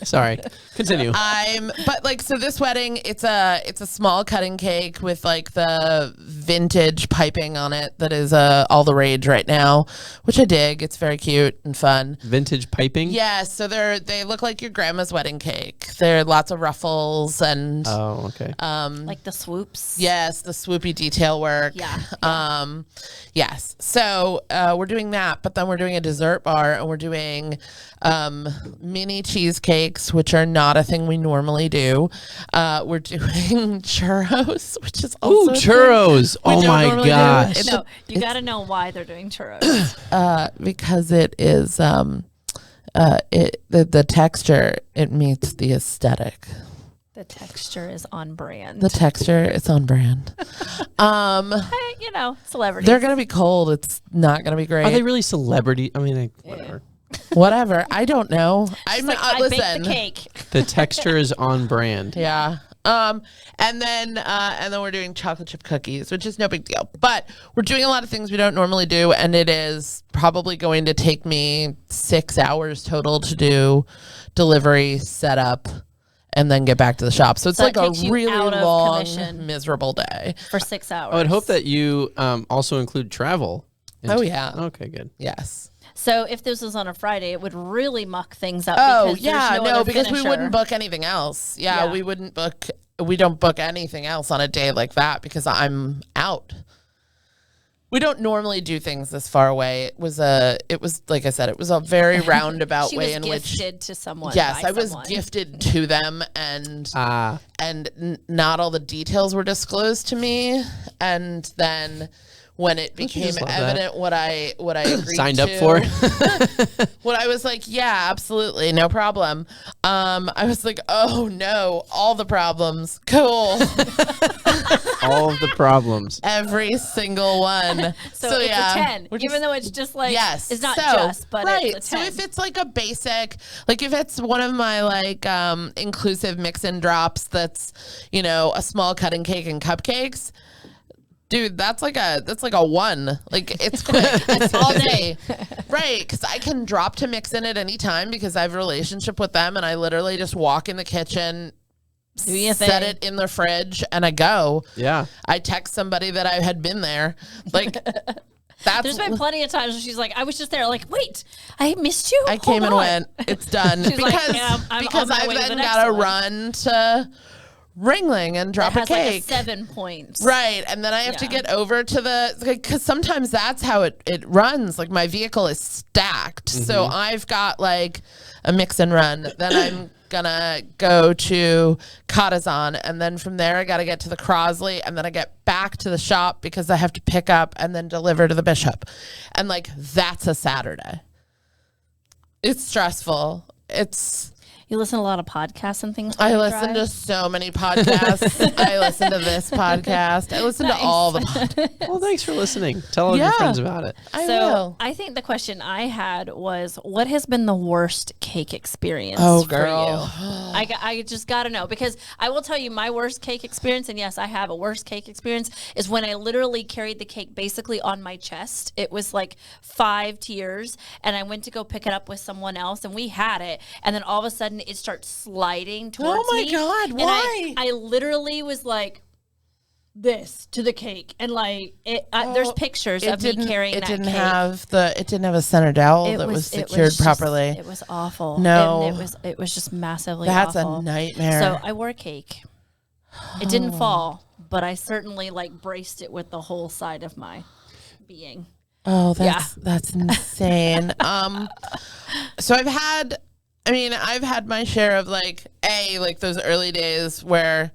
sorry, continue. But like, so this wedding, it's a small cutting cake with like the vintage piping on it that is all the rage right now, which I dig. It's very cute and fun. Vintage piping? Yeah, so they look like your grandma's wedding cake. There are lots of ruffles and okay. Like the swoops. Yes, the swoopy detail work. Yeah. Yes. So we're doing that, but then we're doing a dessert bar, and we're doing mini cheesecakes, which are not a thing we normally do. We're doing churros, which is also churros. Oh my gosh. No, you got to know why they're doing churros. Because it is the texture, it meets the aesthetic. The texture is on brand. The texture, it's on brand. Celebrities. They're gonna be cold. It's not gonna be great. Are they really celebrity? I mean, whatever. Whatever. I don't know. I listen. baked the cake. The texture is on brand. Yeah. And then we're doing chocolate chip cookies, which is no big deal. But we're doing a lot of things we don't normally do, and it is probably going to take me 6 hours total to do delivery, setup, and then get back to the shop. So it's like a really long, miserable day for 6 hours. I would hope that you also include travel. Oh yeah. Okay, good. Yes. So if this was on a Friday, it would really muck things up. Oh because yeah, because finisher. we wouldn't book anything else. Yeah, we wouldn't book. We don't book anything else on a day like that because I'm out. We don't normally do things this far away. It was like I said, it was a very roundabout way in which gifted to someone. Yes, I was gifted to them, and not all the details were disclosed to me. And then when it became just love evident what I agreed Signed up to. for. What I was like, yeah, absolutely, no problem. I was like, oh no, all the problems. Cool. All of the problems. Every single one. So it's yeah, a 10, we're even though it's just like, yes. it's not So, just, but right. it's a 10. So if it's like a basic, like if it's one of my like inclusive mix and drops that's, you know, a small cutting cake and cupcakes, dude, that's like a 1. Like it's quick. It's all day. Right. Because I can drop to mix in at any time because I have a relationship with them and I literally just walk in the kitchen, Do your set thing. it in the fridge, and I go. Yeah. I text somebody that I had been there. Like that's There's been plenty of times where she's like, I was just there. Like, wait, I missed you. I came and on. went. It's done. She's like, because yeah, I'm because on my I've way to the then next got to one. run to Ringling and drop That a has cake. like a 7 points. Right. And then I have to Yeah. get over to the, because sometimes that's how it runs. Like my vehicle is stacked. So I've got like a mix and run. Then I'm gonna go to Katazan. And then from there, I got to get to the Crosley. And then I get back to the shop because I have to pick up and then deliver to the Bishop. And like, that's a Saturday. It's stressful. You listen to a lot of podcasts and things. I while you listen drive? to so many podcasts. I listen to this podcast. I listen to all the podcasts. Well, thanks for listening. Tell all Yeah. your friends about it. I So will. I think the question I had was, what has been the worst cake experience Oh, for girl. you? I just got to know, because I will tell you my worst cake experience, and yes, I have a worst cake experience, is when I literally carried the cake basically on my chest. It was like 5 tiers, and I went to go pick it up with someone else, and we had it, and then all of a sudden it starts sliding towards my me. God, And why? I literally was like this to the cake, and like there's pictures of me carrying it that didn't cake. It didn't have a center dowel that was secured properly. It was awful. No. And it was just massively That's awful. a nightmare. So I wore a cake. It didn't fall, but I certainly like braced it with the whole side of my being. Oh, that's insane. So I've had my share of like those early days where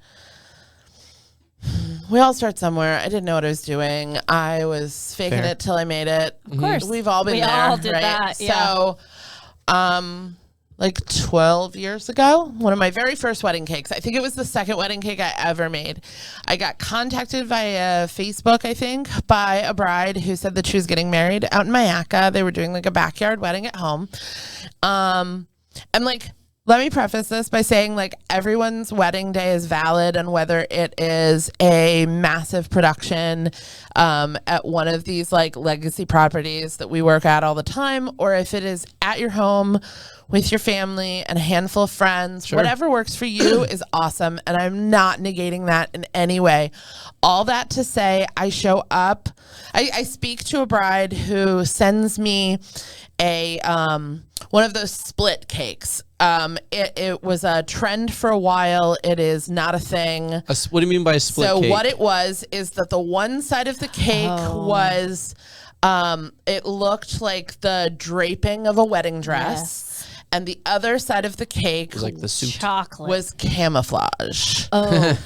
we all start somewhere. I didn't know what I was doing. I was faking Fair. it till I made it. Of course. We've all been We there, all did right? that, yeah. So, like 12 years ago, one of my very first wedding cakes, I think it was the second wedding cake I ever made. I got contacted via Facebook, I think, by a bride who said that she was getting married out in Mayaca. They were doing like a backyard wedding at home. And like, let me preface this by saying like everyone's wedding day is valid, and whether it is a massive production at one of these like legacy properties that we work at all the time, or if it is at your home with your family and a handful of friends, whatever works for you is awesome. And I'm not negating that in any way. All that to say, I show up, I speak to a bride who sends me a one of those split cakes. It was a trend for a while. It is not a thing. What do you mean by a split So cake? what it was is that the one side of the cake was it looked like the draping of a wedding dress. Yes. And the other side of the cake It was like the suit. Chocolate. was camouflage. oh,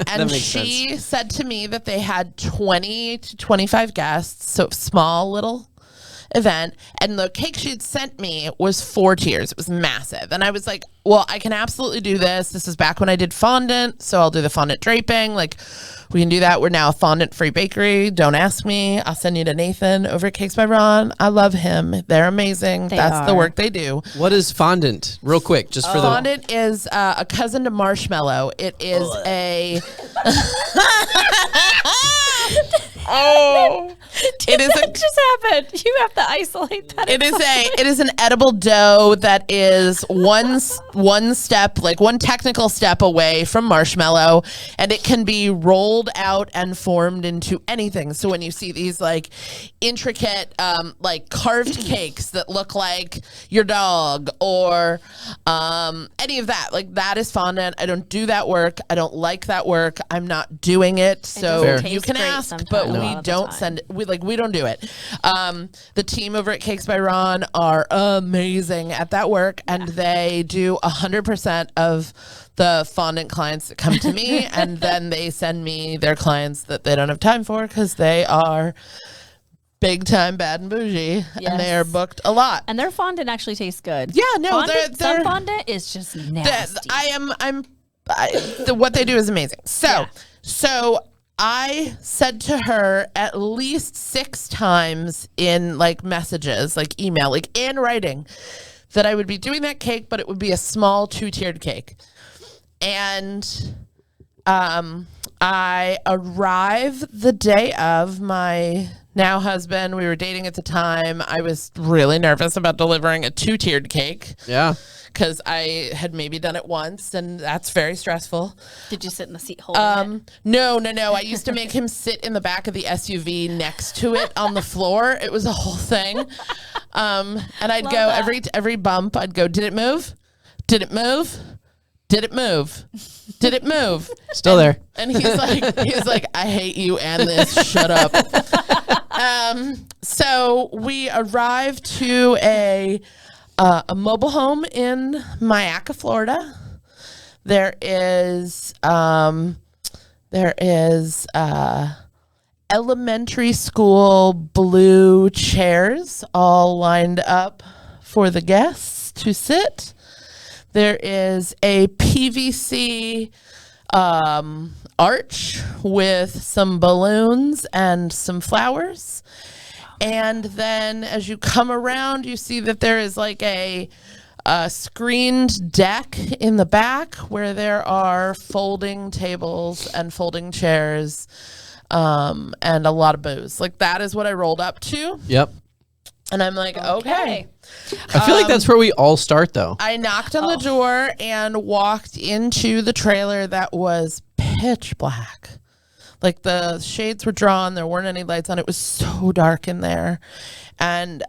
And makes she said to me that they had 20 to 25 guests, so small little event, and the cake she'd sent me was 4 tiers. It was massive. And I was like, well, I can absolutely do this. This is back when I did fondant, so I'll do the fondant draping. Like, we can do that. We're now a fondant-free bakery. Don't ask me. I'll send you to Nathan over at Cakes by Ron. I love him. They're amazing. That's the are. work they do. What is fondant? Real quick, just for the. Fondant is a cousin to marshmallow. It is a... Oh, it is that just happened. You have to isolate that. it is an edible dough that is one step, like one technical step away from marshmallow, and it can be rolled out and formed into anything. So when you see these like intricate like carved cakes that look like your dog or any of that, like that is fondant. I don't do that work. I don't like that work. I'm not doing it. So doesn't you taste can great ask, sometimes. but we don't send it. We don't do it. The team over at Cakes by Ron are amazing at that work, and they do 100% of the fondant clients that come to me, and then they send me their clients that they don't have time for because they are big time bad and bougie, and they are booked a lot. And their fondant actually tastes good. Yeah, no, some fondant is just nasty. What they do is amazing. So I said to her at least 6 times in messages, email, in writing, that I would be doing that cake, but it would be a small 2-tiered cake. And I arrive the day of my now husband. We were dating at the time. I was really nervous about delivering a 2-tiered cake. Yeah. Because I had maybe done it once, and that's very stressful. Did you sit in the seat holding it? No. I used to make him sit in the back of the SUV next to it on the floor. It was a whole thing. And I'd go every bump. I'd go, did it move? Did it move? Did it move? Did it move? Still there. And he's like, I hate you and this. Shut up. So we arrived to a mobile home in Mayaca, Florida. There is elementary school blue chairs all lined up for the guests to sit. There is a PVC arch with some balloons and some flowers. And then as you come around, you see that there is a screened deck in the back where there are folding tables and folding chairs and a lot of booze. That is what I rolled up to. Yep. And I'm like, okay. I feel like that's where we all start, though. I knocked on the door and walked into the trailer that was pitch black. The shades were drawn. There weren't any lights on. It was so dark in there. And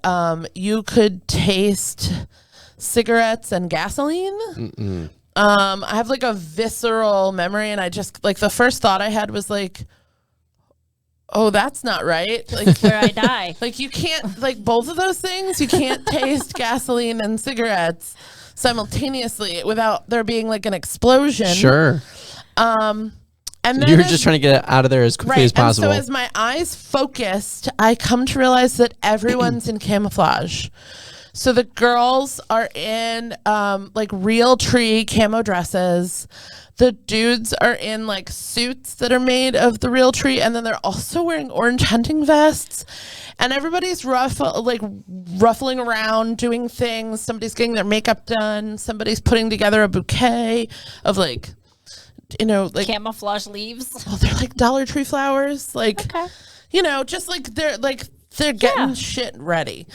you could taste cigarettes and gasoline. I have a visceral memory. And I just, the first thought I had was oh, that's not right. Where I die. You can't, both of those things, you can't taste gasoline and cigarettes simultaneously without there being an explosion. Sure. And then you were just trying to get it out of there as quickly as possible. And so as my eyes focused, I come to realize that everyone's in camouflage. So the girls are in real tree camo dresses. The dudes are in suits that are made of the real tree, and then they're also wearing orange hunting vests. And everybody's ruffling around, doing things. Somebody's getting their makeup done. Somebody's putting together a bouquet of camouflage leaves. Oh, they're Dollar Tree flowers. Okay. They're getting shit ready.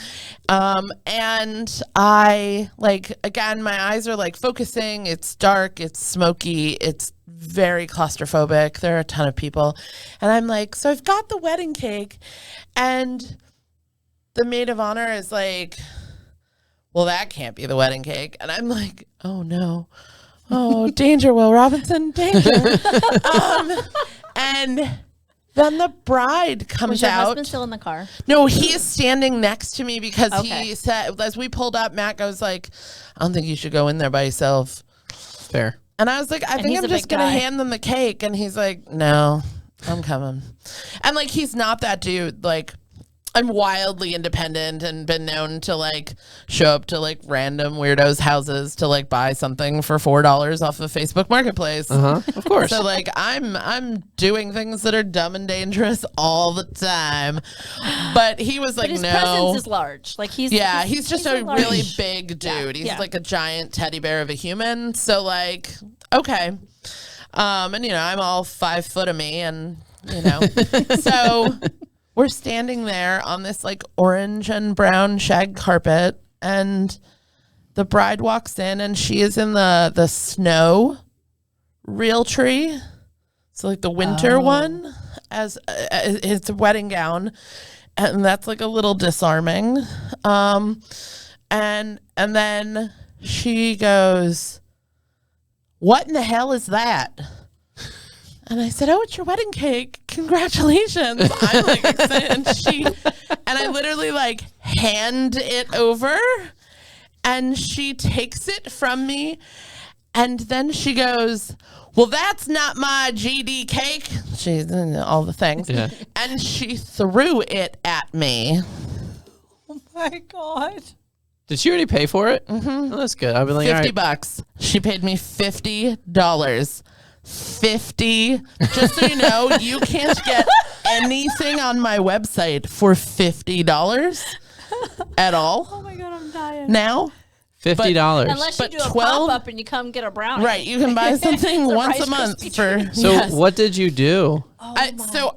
And I again, my eyes are focusing. It's dark, it's smoky, it's very claustrophobic. There are a ton of people. And I'm so I've got the wedding cake, and the maid of honor is well, that can't be the wedding cake. And I'm oh no. Oh, danger, Will Robinson, danger. And then the bride comes Was your out. husband still in the car? No, he is standing next to me because he said, as we pulled up, Matt goes I don't think you should go in there by yourself. Fair. And I was I think I'm just going to hand them the cake. And he's no, I'm coming. And he's not that dude. I'm wildly independent and been known to show up to random weirdos' houses to buy something for $4 off of Facebook Marketplace. Of course. So I'm doing things that are dumb and dangerous all the time. But he was but his no. presence is large. He's just a really big dude. He's a giant teddy bear of a human. So okay. And I'm all 5 foot of me, and so. We're standing there on this orange and brown shag carpet, and the bride walks in, and she is in the snow real tree. So the winter one as it's a wedding gown, and that's a little disarming. And then she goes, "What in the hell is that?" And I said, "Oh, it's your wedding cake. congratulations. I'm like excited. And I literally like hand it over, and she takes it from me. And then she goes, well, that's not my GD cake. She's all the things. Yeah. And she threw it at me. Oh my God. Did she already pay for it? Mm-hmm. Oh, that's good. I've been like, $50. all right. She paid me $50. 50. Just so you know, you can't get anything on my website for $50 at all. Oh my God, I'm dying. Now. $50. Unless you But do a 12 pop-up and you come get a brownie. Right, you can buy something The once Rice a month Krispie for. treat. So Yes. what did you do? Oh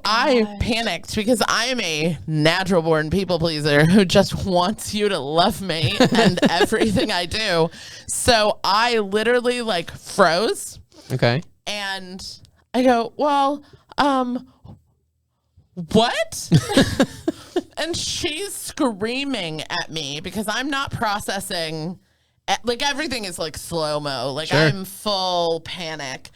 I panicked because I am a natural born people pleaser who just wants you to love me and everything I do. So I literally like froze, Okay. and I go, well, what? And she's screaming at me because I'm not processing. Like everything is like slow-mo. Like Sure. I'm full panic.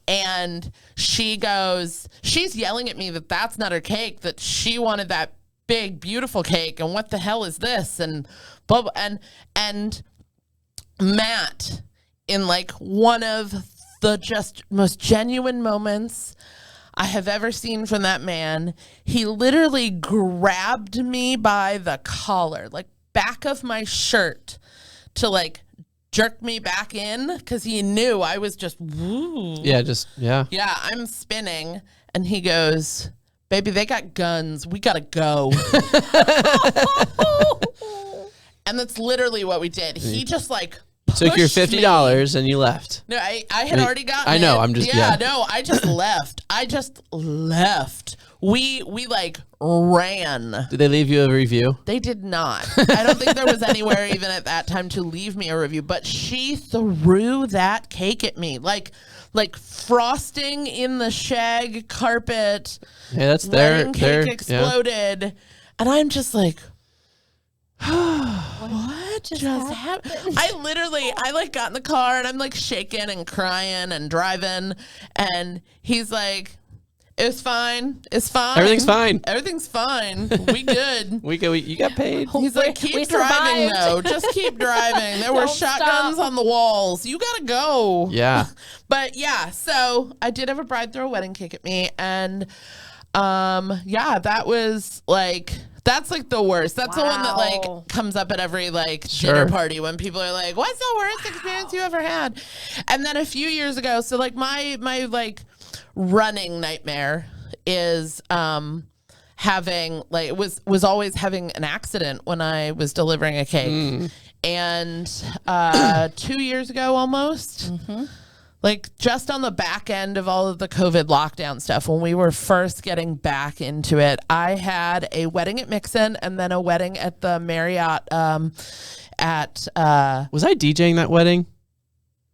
And she's yelling at me that that's not her cake, that she wanted that big, beautiful cake. And what the hell is this? And blah, blah, and Matt, in like one of the just most genuine moments I have ever seen from that man, he literally grabbed me by the collar, like back of my shirt, to like jerk me back in because he knew I was just woo. Yeah, Yeah, I'm spinning, and he goes, baby, they got guns. We gotta go. And that's literally what we did. He just like Took your pushed me. $50 and you left. No, I had already gotten I know, it. I'm just- yeah. yeah. No, I just left. We like ran. Did they leave you a review? They did not. I don't think there was anywhere even at that time to leave me a review, but she threw that cake at me like frosting in the shag carpet. Yeah, that's Wedding their cake exploded, and I'm just like, What just happened? I like got in the car and I'm like shaking and crying and driving, and he's like, it's fine. It's fine. Everything's fine. Everything's fine. We good. You got paid. He's like, We keep driving survived. though. Just keep driving. There were Don't shotguns stop. on the walls. You gotta go. Yeah. But yeah, so I did have a bride throw a wedding cake at me, and yeah, that was like, that's like the worst. That's the one that Wow. like comes up at every like Sure. dinner party when people are like, what's the worst experience you ever had? And then a few years ago, so like my like running nightmare is having like was always having an accident when I was delivering a cake. And 2 years ago almost, like just on the back end of all of the COVID lockdown stuff, when we were first getting back into it, I had a wedding at Mixon and then a wedding at the Marriott at Was I DJing that wedding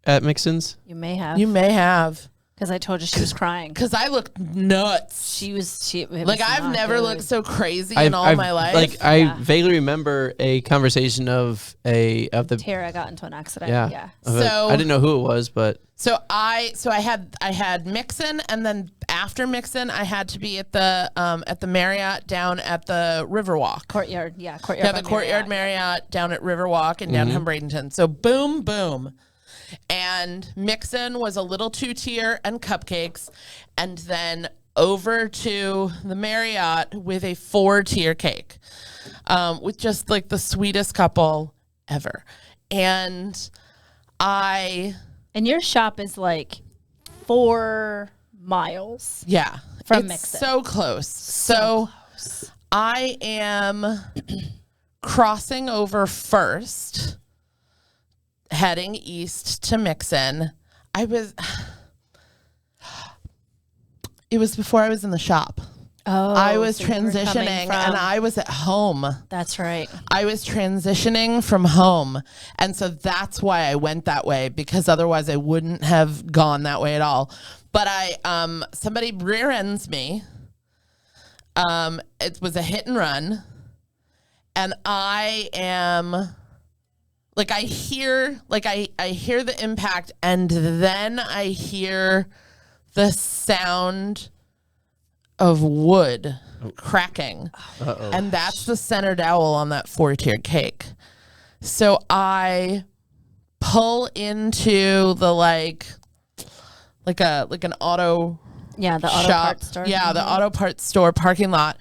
at Mixon's? You may have. you may have, Because I told you she was crying. because I looked nuts. She was, it Like was I've not never good. looked so crazy in all my life. Like I Yeah. vaguely remember a conversation of the Tara got into an accident. yeah. Yeah. So- Oh. I didn't know who it was, but So I had Mixon, and then after Mixon, I had to be at the Marriott down at the Riverwalk. Courtyard. Yeah. Courtyard. Yeah, by the Courtyard Marriott down at Riverwalk in downtown Bradenton. So boom, boom. And Mixon was a little 2-tier and cupcakes, and then over to the Marriott with a 4-tier cake, with just like the sweetest couple ever. And And your shop is like 4 miles. yeah, From it's Mixon. so close. So I am crossing over first, heading east to Mixon. It was before I was in the shop. Oh, I was so you were coming transitioning from- and I was at home. That's right. I was transitioning from home. And so that's why I went that way, because otherwise I wouldn't have gone that way at all. But somebody rear ends me. It was a hit and run. And I am like, I hear the impact, and then I hear the sound of wood cracking. And that's the center dowel on that 4-tiered cake. So I pull into the like an auto the auto shop. parts store. Yeah, the auto parts store parking lot.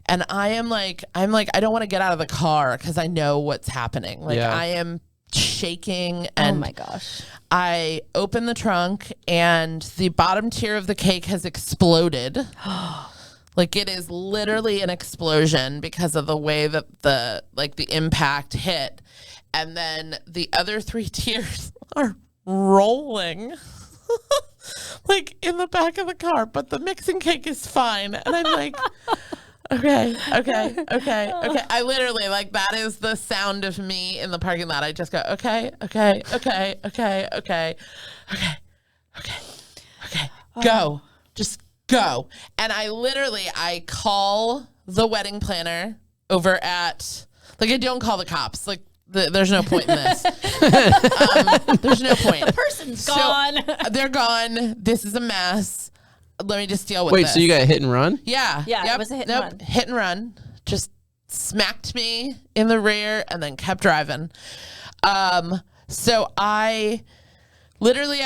And I'm like, I don't want to get out of the car because I know what's happening. Like I am shaking. And oh my gosh. I open the trunk and the bottom tier of the cake has exploded. Like it is literally an explosion because of the way that the impact hit. And then the other 3 tiers are rolling like in the back of the car, but the mixing cake is fine. And I'm like, okay. I literally that is the sound of me in the parking lot. I just go, okay. Go. Just go. And I call the wedding planner over at, I don't call the cops. There's no point in this. There's no point. The person's gone. They're gone. This is a mess. Let me just deal with Wait, this. so you got a hit and run? Yeah. Yeah, it was a hit and run. Hit and run. Just smacked me in the rear and then kept driving. So I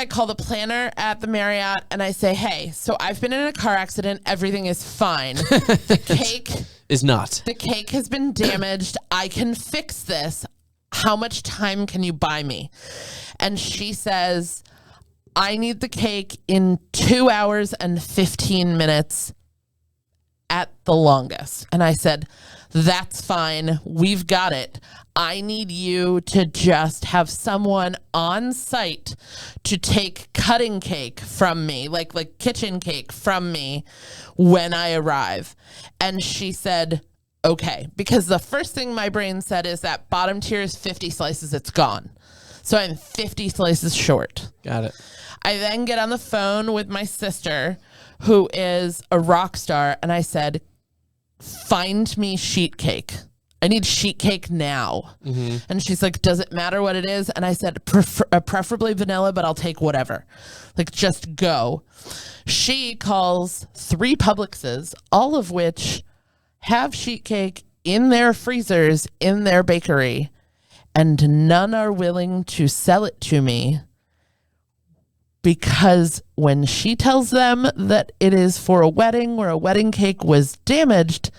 call the planner at the Marriott and I say, hey, so I've been in a car accident. Everything is fine. The cake is not. The cake has been damaged. I can fix this. How much time can you buy me? And she says, I need the cake in 2 hours and 15 minutes at the longest. And I said, that's fine. We've got it. I need you to just have someone on site to take cutting cake from me, like kitchen cake from me when I arrive. And she said, okay, because the first thing my brain said is that bottom tier is 50 slices. It's gone. So I'm 50 slices short. Got it. I then get on the phone with my sister, who is a rock star, and I said, find me sheet cake. I need sheet cake now. Mm-hmm. And she's like, does it matter what it is? And I said, preferably vanilla, but I'll take whatever. Just go. She calls 3 Publixes, all of which have sheet cake in their freezers, in their bakery, and none are willing to sell it to me. Because when she tells them that it is for a wedding where a wedding cake was damaged,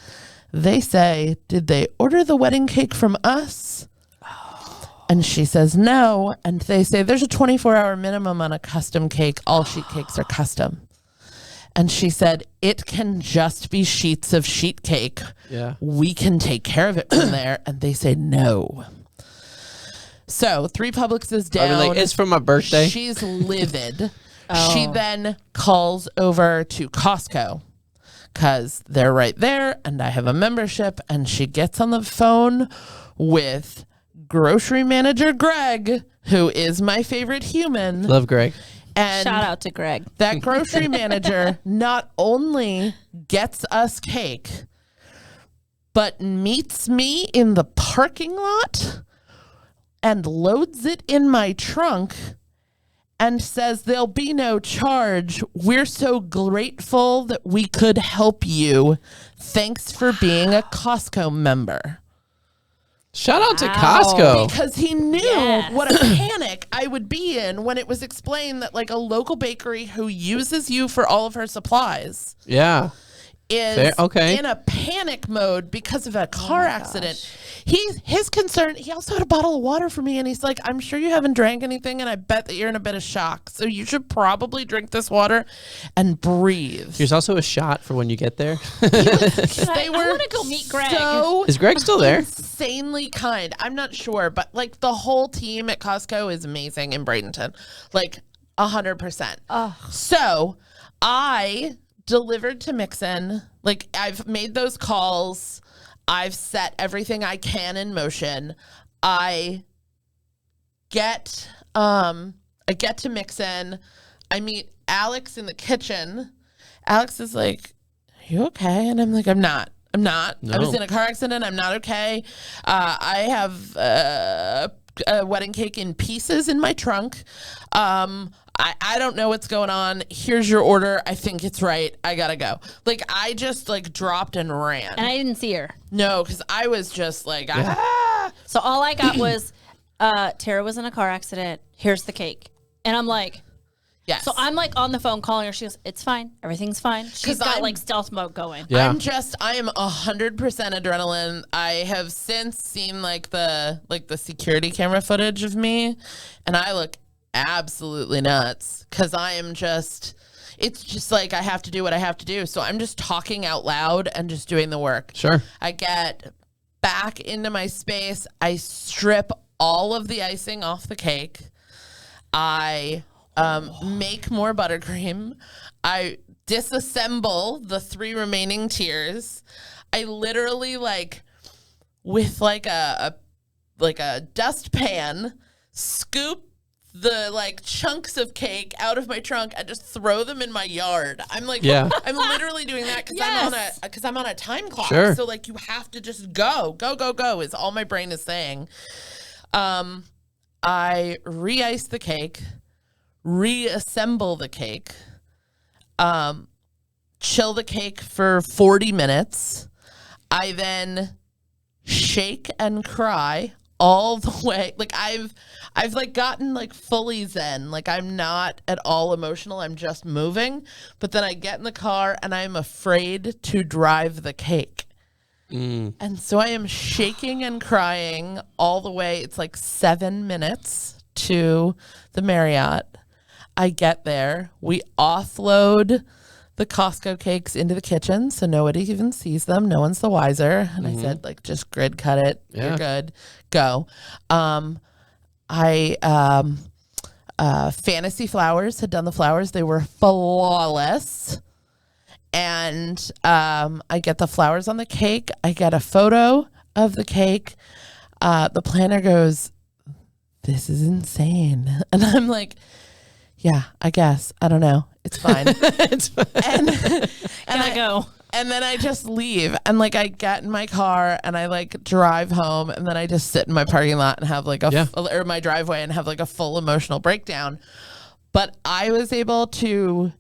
they say, did they order the wedding cake from us? Oh. And she says no. And they say, there's a 24-hour minimum on a custom cake. All sheet cakes are custom. And she said, it can just be sheets of sheet cake. Yeah. We can take care of it from there. And they say no. So 3 Publixes down. It's for my birthday. She's livid. She then calls over to Costco because they're right there and I have a membership. And she gets on the phone with grocery manager Greg, who is my favorite human. Love Greg. And shout out to Greg. That grocery manager not only gets us cake, but meets me in the parking lot and loads it in my trunk and says there'll be no charge. We're so grateful that we could help you. Thanks for being a Costco member. Shout out to Costco. Because he knew what a panic I would be in when it was explained that a local bakery who uses you for all of her supplies is in a panic mode because of a car accident. Gosh. His concern, he also had a bottle of water for me and he's like, I'm sure you haven't drank anything and I bet that you're in a bit of shock. So you should probably drink this water and breathe. There's also a shot for when you get there. I want to go meet Greg. Is Greg still there? Insanely kind. I'm not sure, but the whole team at Costco is amazing in Bradenton. 100%. Oh. So I delivered to Mixon. I've made those calls. I've set everything I can in motion. I get to Mixon. I meet Alex in the kitchen. Alex is like, are you okay? And I'm like, I'm not. No. I was in a car accident. I'm not okay. I have a wedding cake in pieces in my trunk. I don't know what's going on. Here's your order. I think it's right. I gotta go. Like, I just like dropped and ran. And I didn't see her. No, because I was just like, ah. So all I got was, Tara was in a car accident. Here's the cake. And I'm like, Yes. so I'm like on the phone calling her. She goes, it's fine. Everything's fine. She's got like stealth mode going. Yeah. I am 100% adrenaline. I have since seen like the security camera footage of me, and I look absolutely nuts because I am just, it's just like I have to do what I have to do. So I'm just talking out loud and just doing the work. Sure. I get back into my space. I strip all of the icing off the cake. I make more buttercream. I disassemble the 3 remaining tiers. I literally like with like a dustpan scoop the like chunks of cake out of my trunk and just throw them in my yard. I'm like, I'm literally doing that because I'm on a time clock. Sure. So like you have to just go is all my brain is saying. I re-ice the cake, reassemble the cake, chill the cake for 40 minutes. I then shake and cry all the way. Like I've like gotten like fully zen. Like I'm not at all emotional. I'm just moving. But then I get in the car and I'm afraid to drive the cake. And so I am shaking and crying all the way. It's like 7 minutes to the Marriott. I get there. We offload the Costco cakes into the kitchen so nobody even sees them. No one's the wiser. And I said, like, just grid cut it. Yeah. You're good. Go. Fantasy Flowers had done the flowers. They were flawless. And I get the flowers on the cake. I get a photo of the cake. The planner goes, "This is insane." And I'm like, yeah, I guess. I don't know. It's fine. It's fine. And I go. And then I just leave. And like I get in my car and I like drive home. And then I just sit in my parking lot and have like or my driveway and have like a full emotional breakdown. But I was able to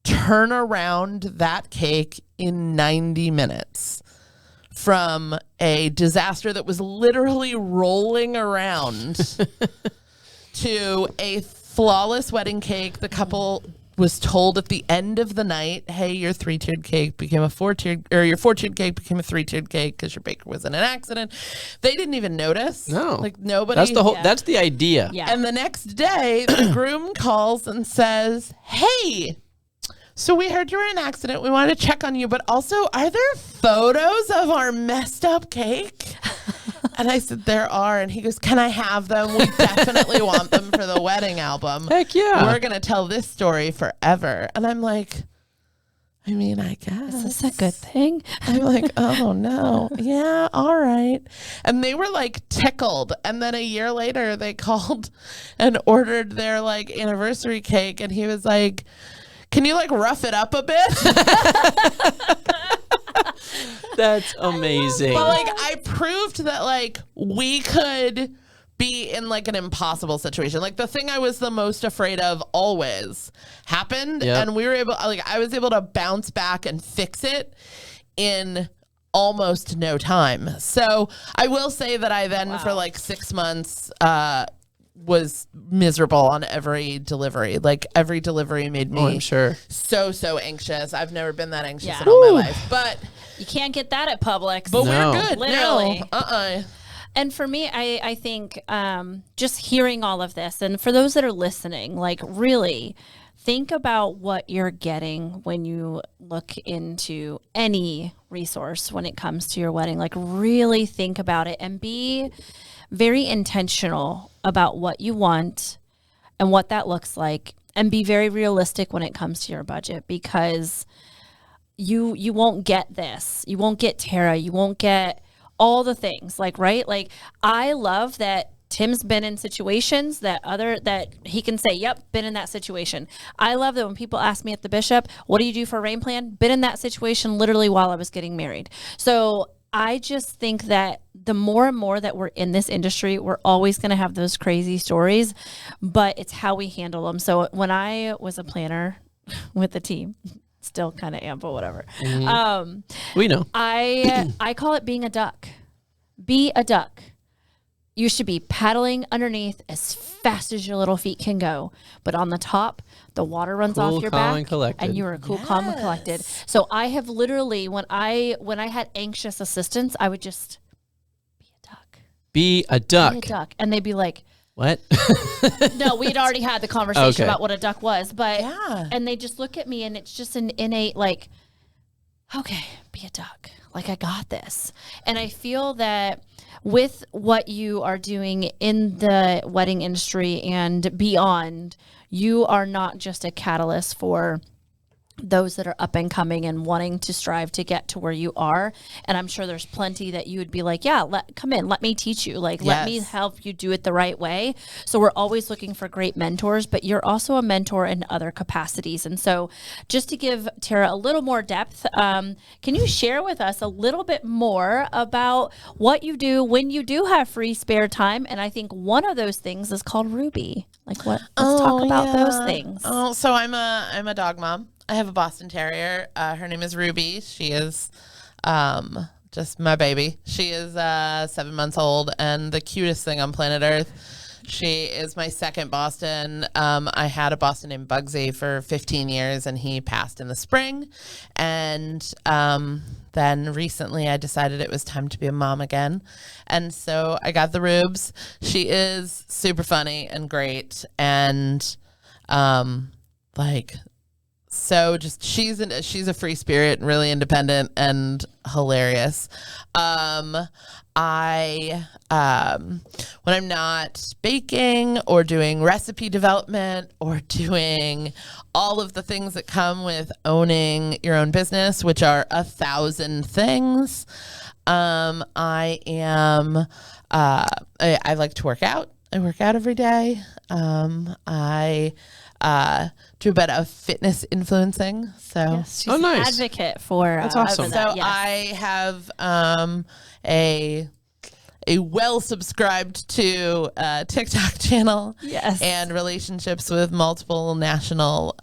turn around that cake in 90 minutes from a disaster that was literally rolling around to a flawless wedding cake. The couple was told at the end of the night, hey, your 3-tiered cake became a 4-tiered, or your 4-tiered cake became a 3-tiered cake because your baker was in an accident. They didn't even notice. No. Like nobody. That's the whole, that's the idea. Yeah. And the next day, the groom calls and says, hey, so we heard you were in an accident. We wanted to check on you, but also, are there photos of our messed up cake? And I said, there are. And he goes, can I have them? We definitely want them for the wedding album. Heck yeah. We're going to tell this story forever. And I'm like, I mean, I guess. Is this a good thing? I'm like, oh no. Yeah, all right. And they were like tickled. And then a year later, they called and ordered their like anniversary cake. And he was like, can you like rough it up a bit? That's amazing. But like I proved that like we could be in like an impossible situation. Like the thing I was the most afraid of always happened. Yep. And we were able, like I was able to bounce back and fix it in almost no time. So I will say that I then for like 6 months was miserable on every delivery. Like every delivery made me I'm sure. so anxious. I've never been that anxious Yeah. in all my life. But You can't get that at Publix. but No. we're good. Literally. No. And for me, I think just hearing all of this, and for those that are listening, like really think about what you're getting when you look into any resource when it comes to your wedding. Like really think about it and be very intentional about what you want and what that looks like, and be very realistic when it comes to your budget, because you won't get this. You won't get Tara. You won't get all the things, like, right? Like, I love that Tim's been in situations that he can say, yep, been in that situation. I love that when people ask me at the Bishop, what do you do for a rain plan? Been in that situation literally while I was getting married. So I just think that the more and more that we're in this industry, we're always going to have those crazy stories, but it's how we handle them. So when I was a planner with the team, still kind of am, but whatever. We know. I call it being a duck. Be a duck. You should be paddling underneath as fast as your little feet can go. But on the top, the water runs off your back. And you are cool, calm, and collected. So I have literally, when I had anxious assistants, I would just be a duck. Be a duck. Be a duck. And they'd be like, what? no, we'd already had the conversation about what a duck was. But and they just look at me and it's just an innate like, okay, be a duck. Like, I got this. And I feel that with what you are doing in the wedding industry and beyond, you are not just a catalyst for those that are up and coming and wanting to strive to get to where you are. And I'm sure there's plenty that you would be like, yeah, come in, let me teach you. Like, let me help you do it the right way. So we're always looking for great mentors, but you're also a mentor in other capacities. And so just to give Tara a little more depth, can you share with us a little bit more about what you do when you do have free spare time? And I think one of those things is called Ruby. Like, what? Let's talk about those things. Oh, so I'm a dog mom. I have a Boston Terrier. Her name is Ruby. She is just my baby. She is 7 months old and the cutest thing on planet Earth. She is my second Boston. I had a Boston named Bugsy for 15 years and he passed in the spring. And then recently I decided it was time to be a mom again. And so I got the Rubes. She is super funny and great. And so just she's a free spirit and really independent and hilarious. When I'm not baking or doing recipe development or doing all of the things that come with owning your own business, which are 1,000 things, I like to work out. I work out every day. I do a bit of fitness influencing. So she's an advocate for that's awesome. So I have a well subscribed to TikTok channel and relationships with multiple national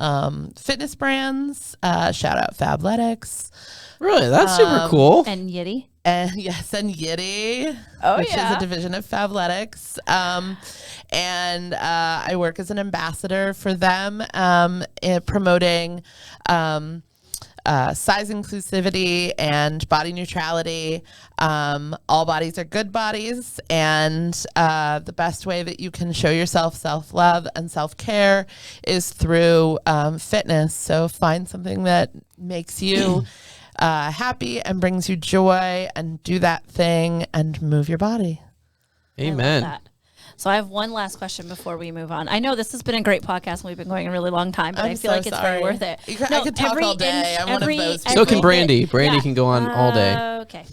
fitness brands. Shout out Fabletics. Really? That's super cool. And Yitty. And Yitty, which is a division of Fabletics. And I work as an ambassador for them in promoting size inclusivity and body neutrality. All bodies are good bodies. And the best way that you can show yourself self-love and self-care is through fitness. So find something that makes you happy and brings you joy and do that thing and move your body. Amen. So I have one last question before we move on. I know this has been a great podcast and we've been going a really long time, but I feel like it's very worth it. I could talk all day. I'm one of those. So can Brandy. Brandy can go on all day. Okay.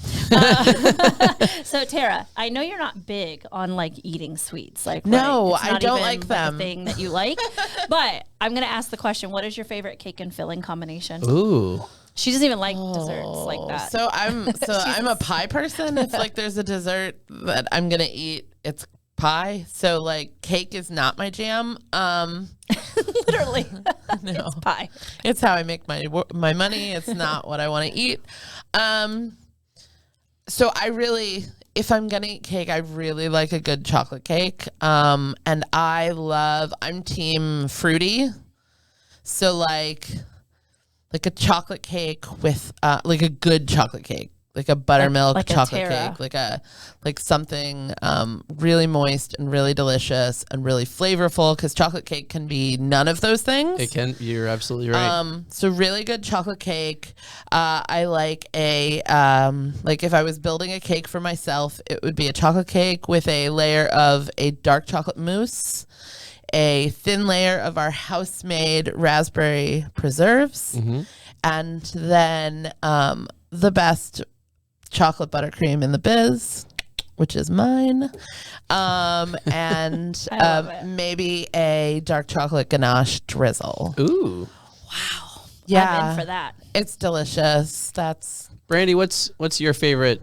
So Tara, I know you're not big on like eating sweets. Like, no, I don't like them. A thing that you like, but I'm going to ask the question: what is your favorite cake and filling combination? Ooh. She doesn't even like desserts like that. So I'm a pie person. If like there's a dessert that I'm gonna eat, it's pie. So like cake is not my jam. Literally, no. It's pie. It's how I make my money. It's not what I want to eat. So if I'm gonna eat cake, I really like a good chocolate cake. And I'm team fruity. So like a chocolate cake with like a good chocolate cake, like a buttermilk like chocolate cake, like something really moist and really delicious and really flavorful, because chocolate cake can be none of those things. It can. You're absolutely right. So really good chocolate cake. I like like if I was building a cake for myself, it would be a chocolate cake with a layer of a dark chocolate mousse, a thin layer of our house-made raspberry preserves, and then the best chocolate buttercream in the biz, which is mine, and maybe a dark chocolate ganache drizzle. Ooh. Yeah. I'm in for that. It's delicious. That's Brandy, what's your favorite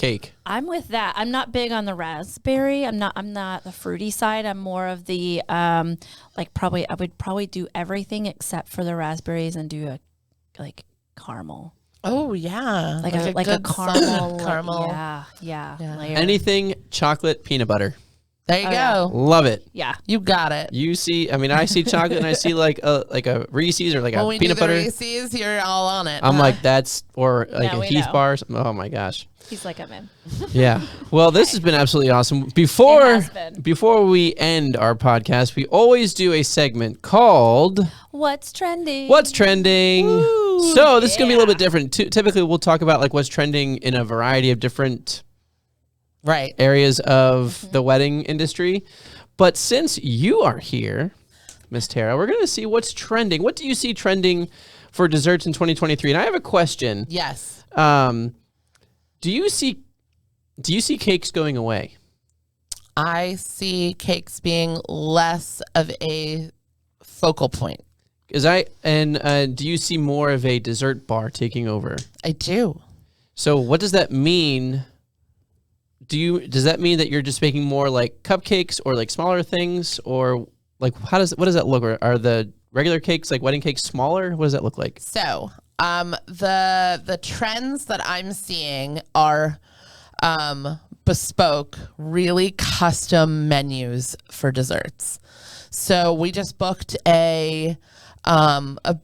cake. I'm with that. I'm not big on the raspberry. I'm not the fruity side. I'm more of the I would probably do everything except for the raspberries and do a caramel. Oh yeah, Like a good caramel. caramel. Yeah. Layer. Anything chocolate peanut butter. There you go. Love it. Yeah. You got it. You see, I mean, I see chocolate and I see like a Reese's or like When a we peanut do the butter. Reese's, you're all on it. I'm like, that's, or like Now a we Heath know. bar. Oh my gosh. He's like, I'm in. Yeah. Well, this has been absolutely awesome. It Before has been. we end our podcast, we always do a segment called What's trending? What's Trending. So this is going to be a little bit different. Typically, we'll talk about like what's trending in a variety of different right. areas of the wedding industry. But since you are here, Miss Tara, we're going to see what's trending. What do you see trending for desserts in 2023? And I have a question. Yes. Do you see cakes going away? I see cakes being less of a focal point. Do you see more of a dessert bar taking over? I do. So what does that mean? Does that mean that you're just making more like cupcakes or like smaller things, or like what does that look? Are the regular cakes, like wedding cakes, smaller? What does that look like? So, the trends that I'm seeing are bespoke, really custom menus for desserts. So we just booked a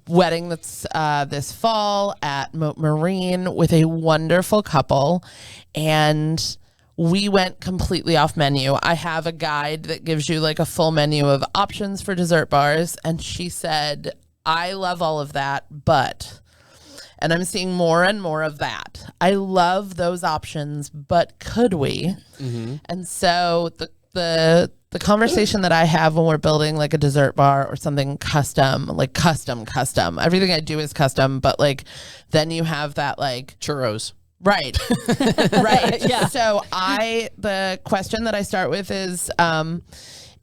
wedding that's this fall at Moat Marine with a wonderful couple, and we went completely off menu. I have a guide that gives you like a full menu of options for dessert bars, and she said, I love all of that, but, and I'm seeing more and more of that. I love those options, but could we? Mm-hmm. And so the conversation that I have when we're building like a dessert bar or something custom, like custom, everything I do is custom, but like then you have that like Churros. right. Right. Yeah. So the question that I start with is,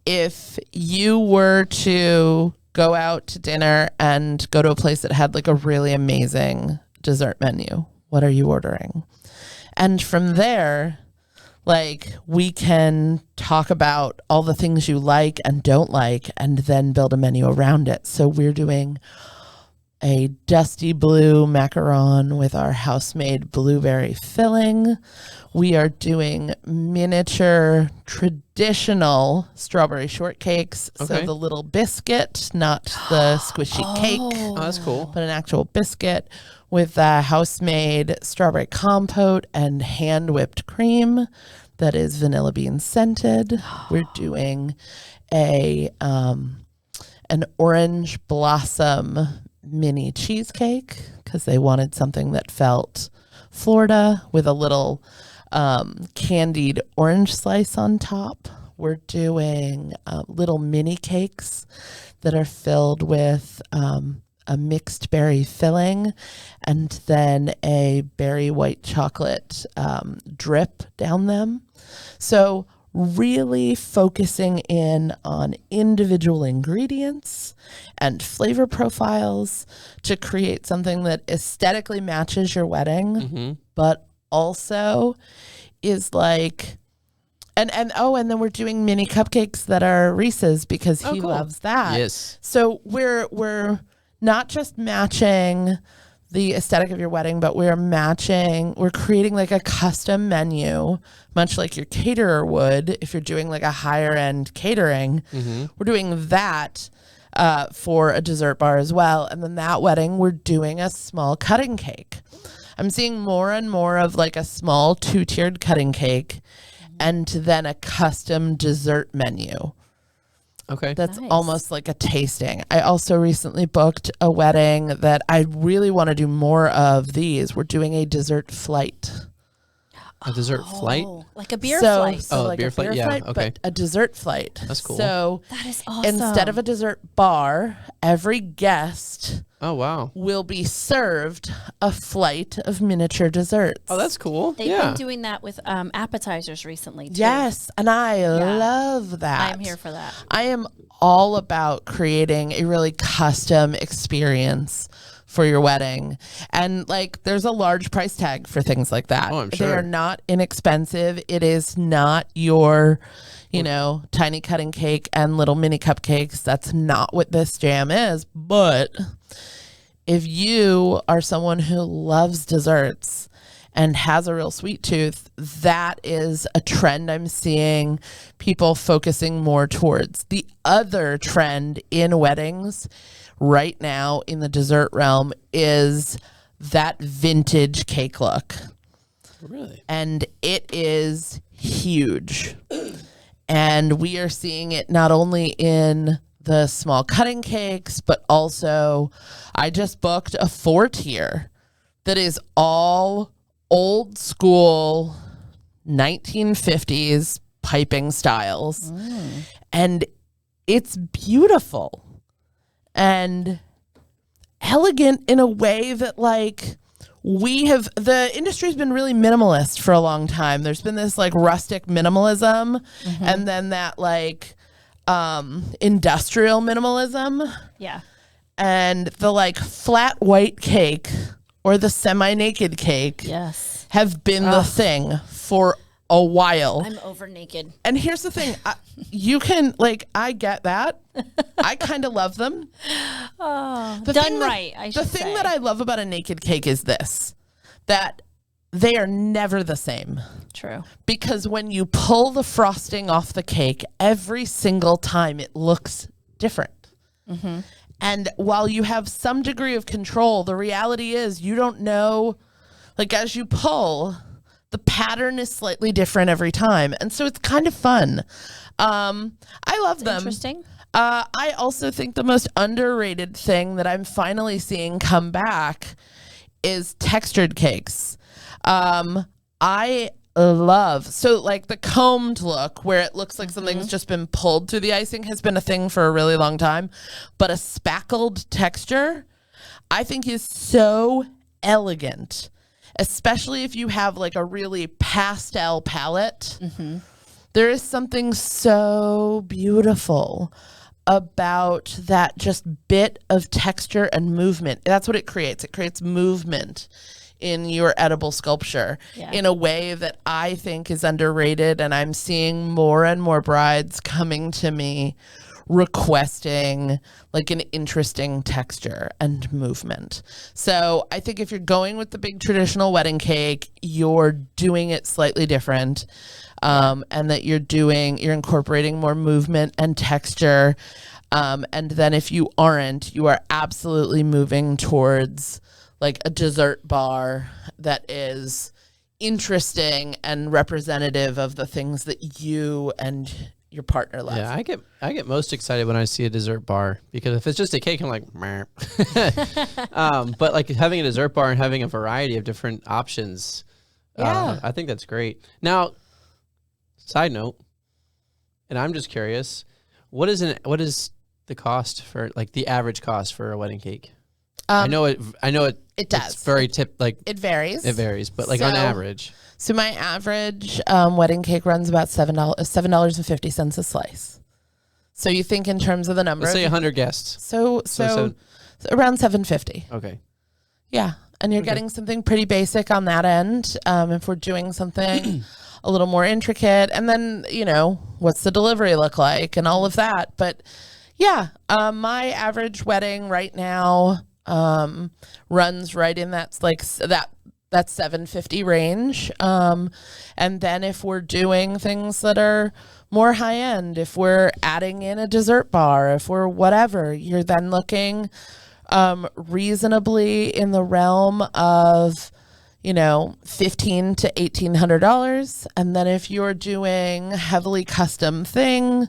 if you were to go out to dinner and go to a place that had like a really amazing dessert menu, what are you ordering? And from there, like we can talk about all the things you like and don't like and then build a menu around it. So we're doing a dusty blue macaron with our house-made blueberry filling. We are doing miniature traditional strawberry shortcakes. So Okay. the little biscuit, not the squishy cake, Oh, that's cool. but an actual biscuit with house-made strawberry compote and hand-whipped cream that is vanilla bean scented. We're doing an orange blossom mini cheesecake because they wanted something that felt Florida with a little candied orange slice on top. We're doing little mini cakes that are filled with a mixed berry filling and then a berry white chocolate drip down them. So really focusing in on individual ingredients and flavor profiles to create something that aesthetically matches your wedding, but also is like, and then we're doing mini cupcakes that are Reese's because he cool. loves that. Yes. So we're not just matching the aesthetic of your wedding, but we're creating like a custom menu, much like your caterer would if you're doing like a higher end catering. We're doing that for a dessert bar as well. And then that wedding, we're doing a small cutting cake. I'm seeing more and more of like a small 2-tiered cutting cake and then a custom dessert menu. Okay. That's Nice. almost like a tasting. I also recently booked a wedding that I really want to do more of these. We're doing a dessert flight. A dessert flight? Oh, like a beer So- flight. So Oh, like beer a flight? beer Yeah, flight, okay. but a dessert flight. That's cool. So That is awesome. instead of a dessert bar, every guest Oh, wow. will be served a flight of miniature desserts. Oh, that's cool. They've yeah. been doing that with appetizers recently, too. Yes, and I love that. I'm here for that. I am all about creating a really custom experience for your wedding. And like there's a large price tag for things like that. Oh, I'm sure. They are not inexpensive. It is not your, you know, tiny cutting cake and little mini cupcakes. That's not what this jam is. But if you are someone who loves desserts and has a real sweet tooth, that is a trend I'm seeing people focusing more towards. The other trend in weddings right now in the dessert realm is that vintage cake look. Really? And it is huge. And we are seeing it not only in the small cutting cakes, but also I just booked a 4-tier that is all old school 1950s piping styles. And it's beautiful and elegant in a way that like the industry's been really minimalist for a long time. There's been this like rustic minimalism and then that like industrial minimalism. Yeah. And the like flat white cake or the semi-naked cake Yes. have been the thing for a while. I'm over naked. And here's the thing. You can, like, I get that. I kind of love them. Oh, The done thing that- right, I should The thing say. that I love about a naked cake is this, that they are never the same. True. Because when you pull the frosting off the cake, every single time it looks different. And while you have some degree of control, the reality is you don't know, like as you pull, the pattern is slightly different every time. And so it's kind of fun. I love them. Interesting. I also think the most underrated thing that I'm finally seeing come back is textured cakes. I love, so like the combed look where it looks like something's just been pulled through the icing has been a thing for a really long time, but a spackled texture I think is so elegant, especially if you have like a really pastel palette. There is something so beautiful about that just bit of texture and movement. That's what it creates. It creates movement in your edible sculpture in a way that I think is underrated. And I'm seeing more and more brides coming to me requesting like an interesting texture and movement. So I think if you're going with the big traditional wedding cake, you're doing it slightly different. And that you're incorporating more movement and texture. And then if you aren't, you are absolutely moving towards like a dessert bar that is interesting and representative of the things that you and your partner love. Yeah, I get most excited when I see a dessert bar because if it's just a cake, I'm like, meh. But like having a dessert bar and having a variety of different options, I think that's great. Now, side note, and I'm just curious, what is the cost for like the average cost for a wedding cake? I know it It does. It's very It varies. It varies, but like on average. So my average wedding cake runs about $7.50 a slice. So you think in terms of the number. Let's say 100 guests. So around $7.50. Okay. Yeah, and you're getting something pretty basic on that end. If we're doing something a little more intricate, and then what's the delivery look like and all of that. But yeah, my average wedding right now runs right in that $7.50 range. And then if we're doing things that are more high end, if we're adding in a dessert bar, if we're whatever, you're then looking reasonably in the realm of $1,500 to $1,800. And then if you're doing heavily custom thing,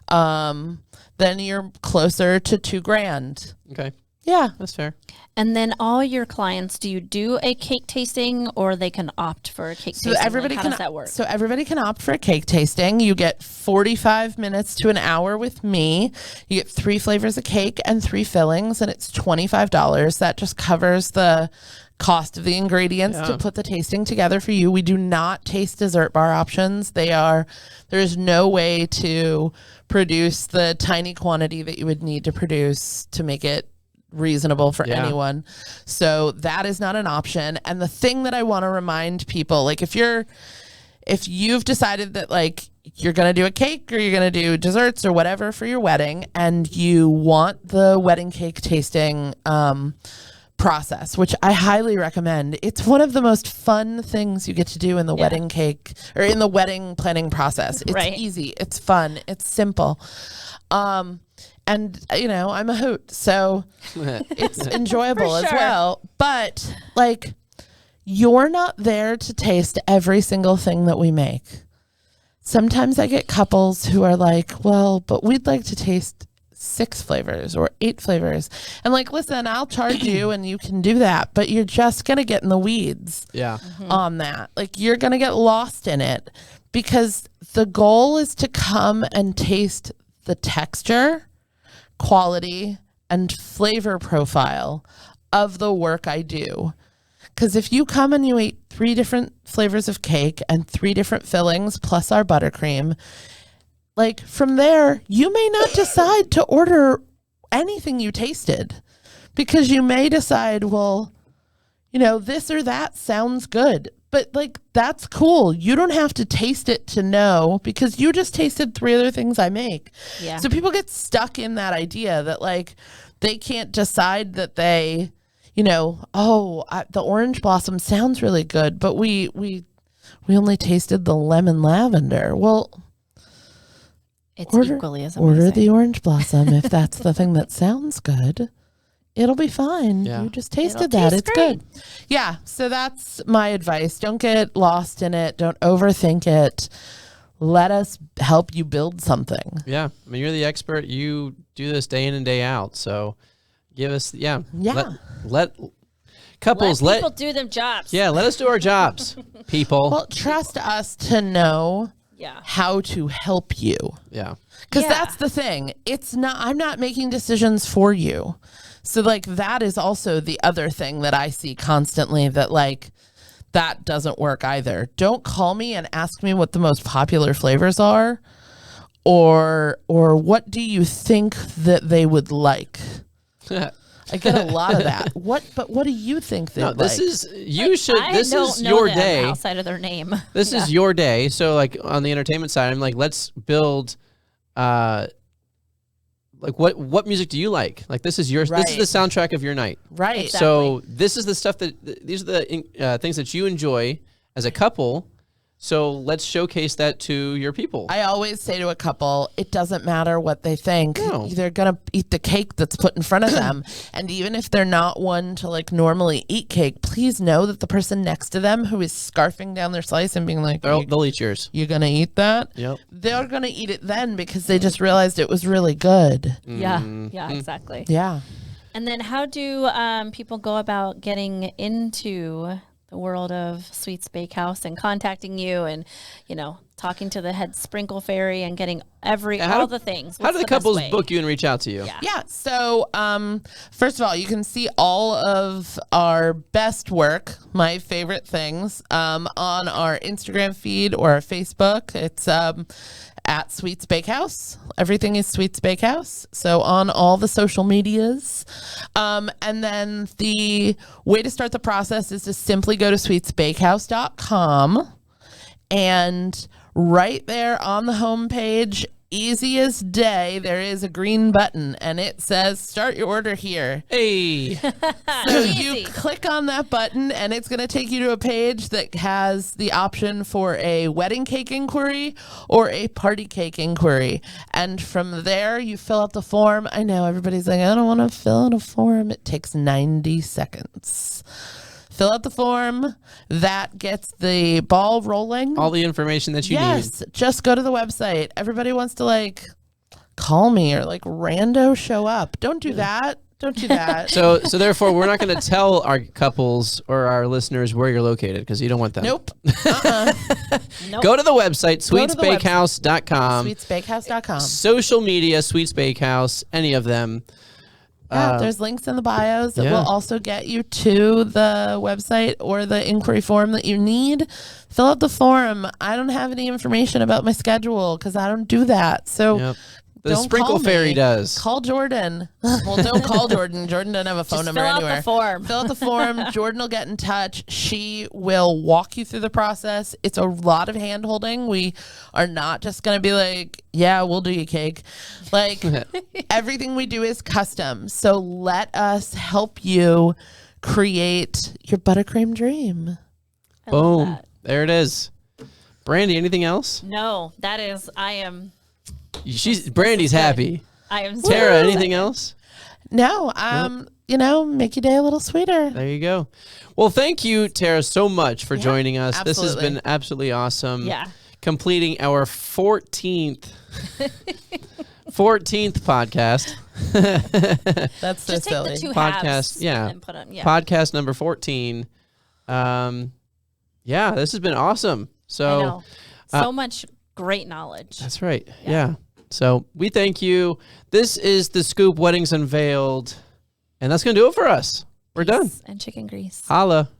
then you're closer to $2,000. Okay. Yeah, that's fair. And then all your clients, do you do a cake tasting or they can opt for a cake tasting? How does that work? So everybody can opt for a cake tasting. You get 45 minutes to an hour with me. You get 3 flavors of cake and 3 fillings, and it's $25. That just covers the cost of the ingredients to put the tasting together for you. We do not taste dessert bar options. There is no way to produce the tiny quantity that you would need to produce to make it reasonable for anyone. So that is not an option. And the thing that I want to remind people, like if you've decided that like you're going to do a cake or you're going to do desserts or whatever for your wedding, and you want the wedding cake tasting process, which I highly recommend. It's one of the most fun things you get to do in the wedding cake or in the wedding planning process. It's easy. It's fun. It's simple. And I'm a hoot, so it's enjoyable as well. But like, you're not there to taste every single thing that we make. Sometimes I get couples who are like, well, but we'd like to taste 6 flavors or 8 flavors. And like, listen, I'll charge you and you can do that, but you're just going to get in the weeds on that. Like, you're going to get lost in it, because the goal is to come and taste the texture, quality, and flavor profile of the work I do. Because if you come and you eat 3 different flavors of cake and 3 different fillings plus our buttercream, like from there, you may not decide to order anything you tasted, because you may decide, well, this or that sounds good. But like, that's cool. You don't have to taste it to know, because you just tasted 3 other things I make. Yeah. So people get stuck in that idea that like they can't decide that they, the orange blossom sounds really good, but we only tasted the lemon lavender. Well, it's equally as amazing. Order the orange blossom if that's the thing that sounds good. It'll be fine. Yeah. You just tasted that. It's good. Yeah. So that's my advice. Don't get lost in it. Don't overthink it. Let us help you build something. Yeah. I mean, you're the expert. You do this day in and day out. So give us, let couples, let people do their jobs. Yeah. Let us do our jobs, people. Well, trust us to know how to help you. Yeah. Because that's the thing. I'm not making decisions for you. So like, that is also the other thing that I see constantly, that like, that doesn't work either. Don't call me and ask me what the most popular flavors are, or what do you think that they would like. I get a lot of that. What do you think they like? This is your day outside of their name. This is your day. So like, on the entertainment side, I'm like, let's build like what music do you like? Like, this is this is the soundtrack of your night. Right. Exactly. So this is the stuff these are the things that you enjoy as a couple. So let's showcase that to your people. I always say to a couple, it doesn't matter what they think. No. They're going to eat the cake that's put in front of them. And even if they're not one to like normally eat cake, please know that the person next to them who is scarfing down their slice and being like, they'll eat yours. You're going to eat that? Yep. They're going to eat it then, because they just realized it was really good. Yeah. Yeah, exactly. Yeah. And then how do people go about getting into the world of Sweets Bakehouse and contacting you and, talking to the head sprinkle fairy and getting all the things? How do the couples book you and reach out to you? Yeah. So, first of all, you can see all of our best work, my favorite things, on our Instagram feed or our Facebook. It's at Sweets Bakehouse. Everything is Sweets Bakehouse. So on all the social medias. And then the way to start the process is to simply go to sweetsbakehouse.com, and right there on the homepage, easy as day, there is a green button and it says start your order here. Hey. So you click on that button and it's going to take you to a page that has the option for a wedding cake inquiry or a party cake inquiry. And from there you fill out the form. I know everybody's like, I don't want to fill out a form. It takes 90 seconds. Fill out the form. That gets the ball rolling. All the information that you need. Yes, just go to the website. Everybody wants to like call me or like rando show up. Don't do that. Don't do that. So therefore, we're not going to tell our couples or our listeners where you're located, because you don't want that. Nope. Nope. Go to the website, sweetsbakehouse.com. Sweetsbakehouse.com. Social media, Sweets Bakehouse, any of them. Yeah, there's links in the bios that will also get you to the website or the inquiry form that you need. Fill out the form. I don't have any information about my schedule because I don't do that. So The Don't sprinkle call fairy me. does. Call Jordan. Well, don't call Jordan. Jordan doesn't have a phone Just number fill out anywhere. the form. Fill out the form. Jordan will get in touch. She will walk you through the process. It's a lot of hand holding. We are not just going to be like, yeah, we'll do your cake. Like everything we do is custom. So let us help you create your buttercream dream. I love Boom. that. There it is. Brandy, anything else? No, that is, I am Brandy's happy. so Tara, excited. anything else? No, make your day a little sweeter. There you go. Well, thank you, Tara, so much for joining us. This has absolutely. been absolutely awesome. Yeah. Completing our 14th podcast. That's so Just take silly. the two Podcast, halves yeah. and put on, Podcast number 14. Yeah, this has been awesome. I So know. So much great knowledge. that's right. Yeah. So we thank you. This is the Scoop Weddings Unveiled. And that's going to do it for us. We're done. And chicken grease. Holla.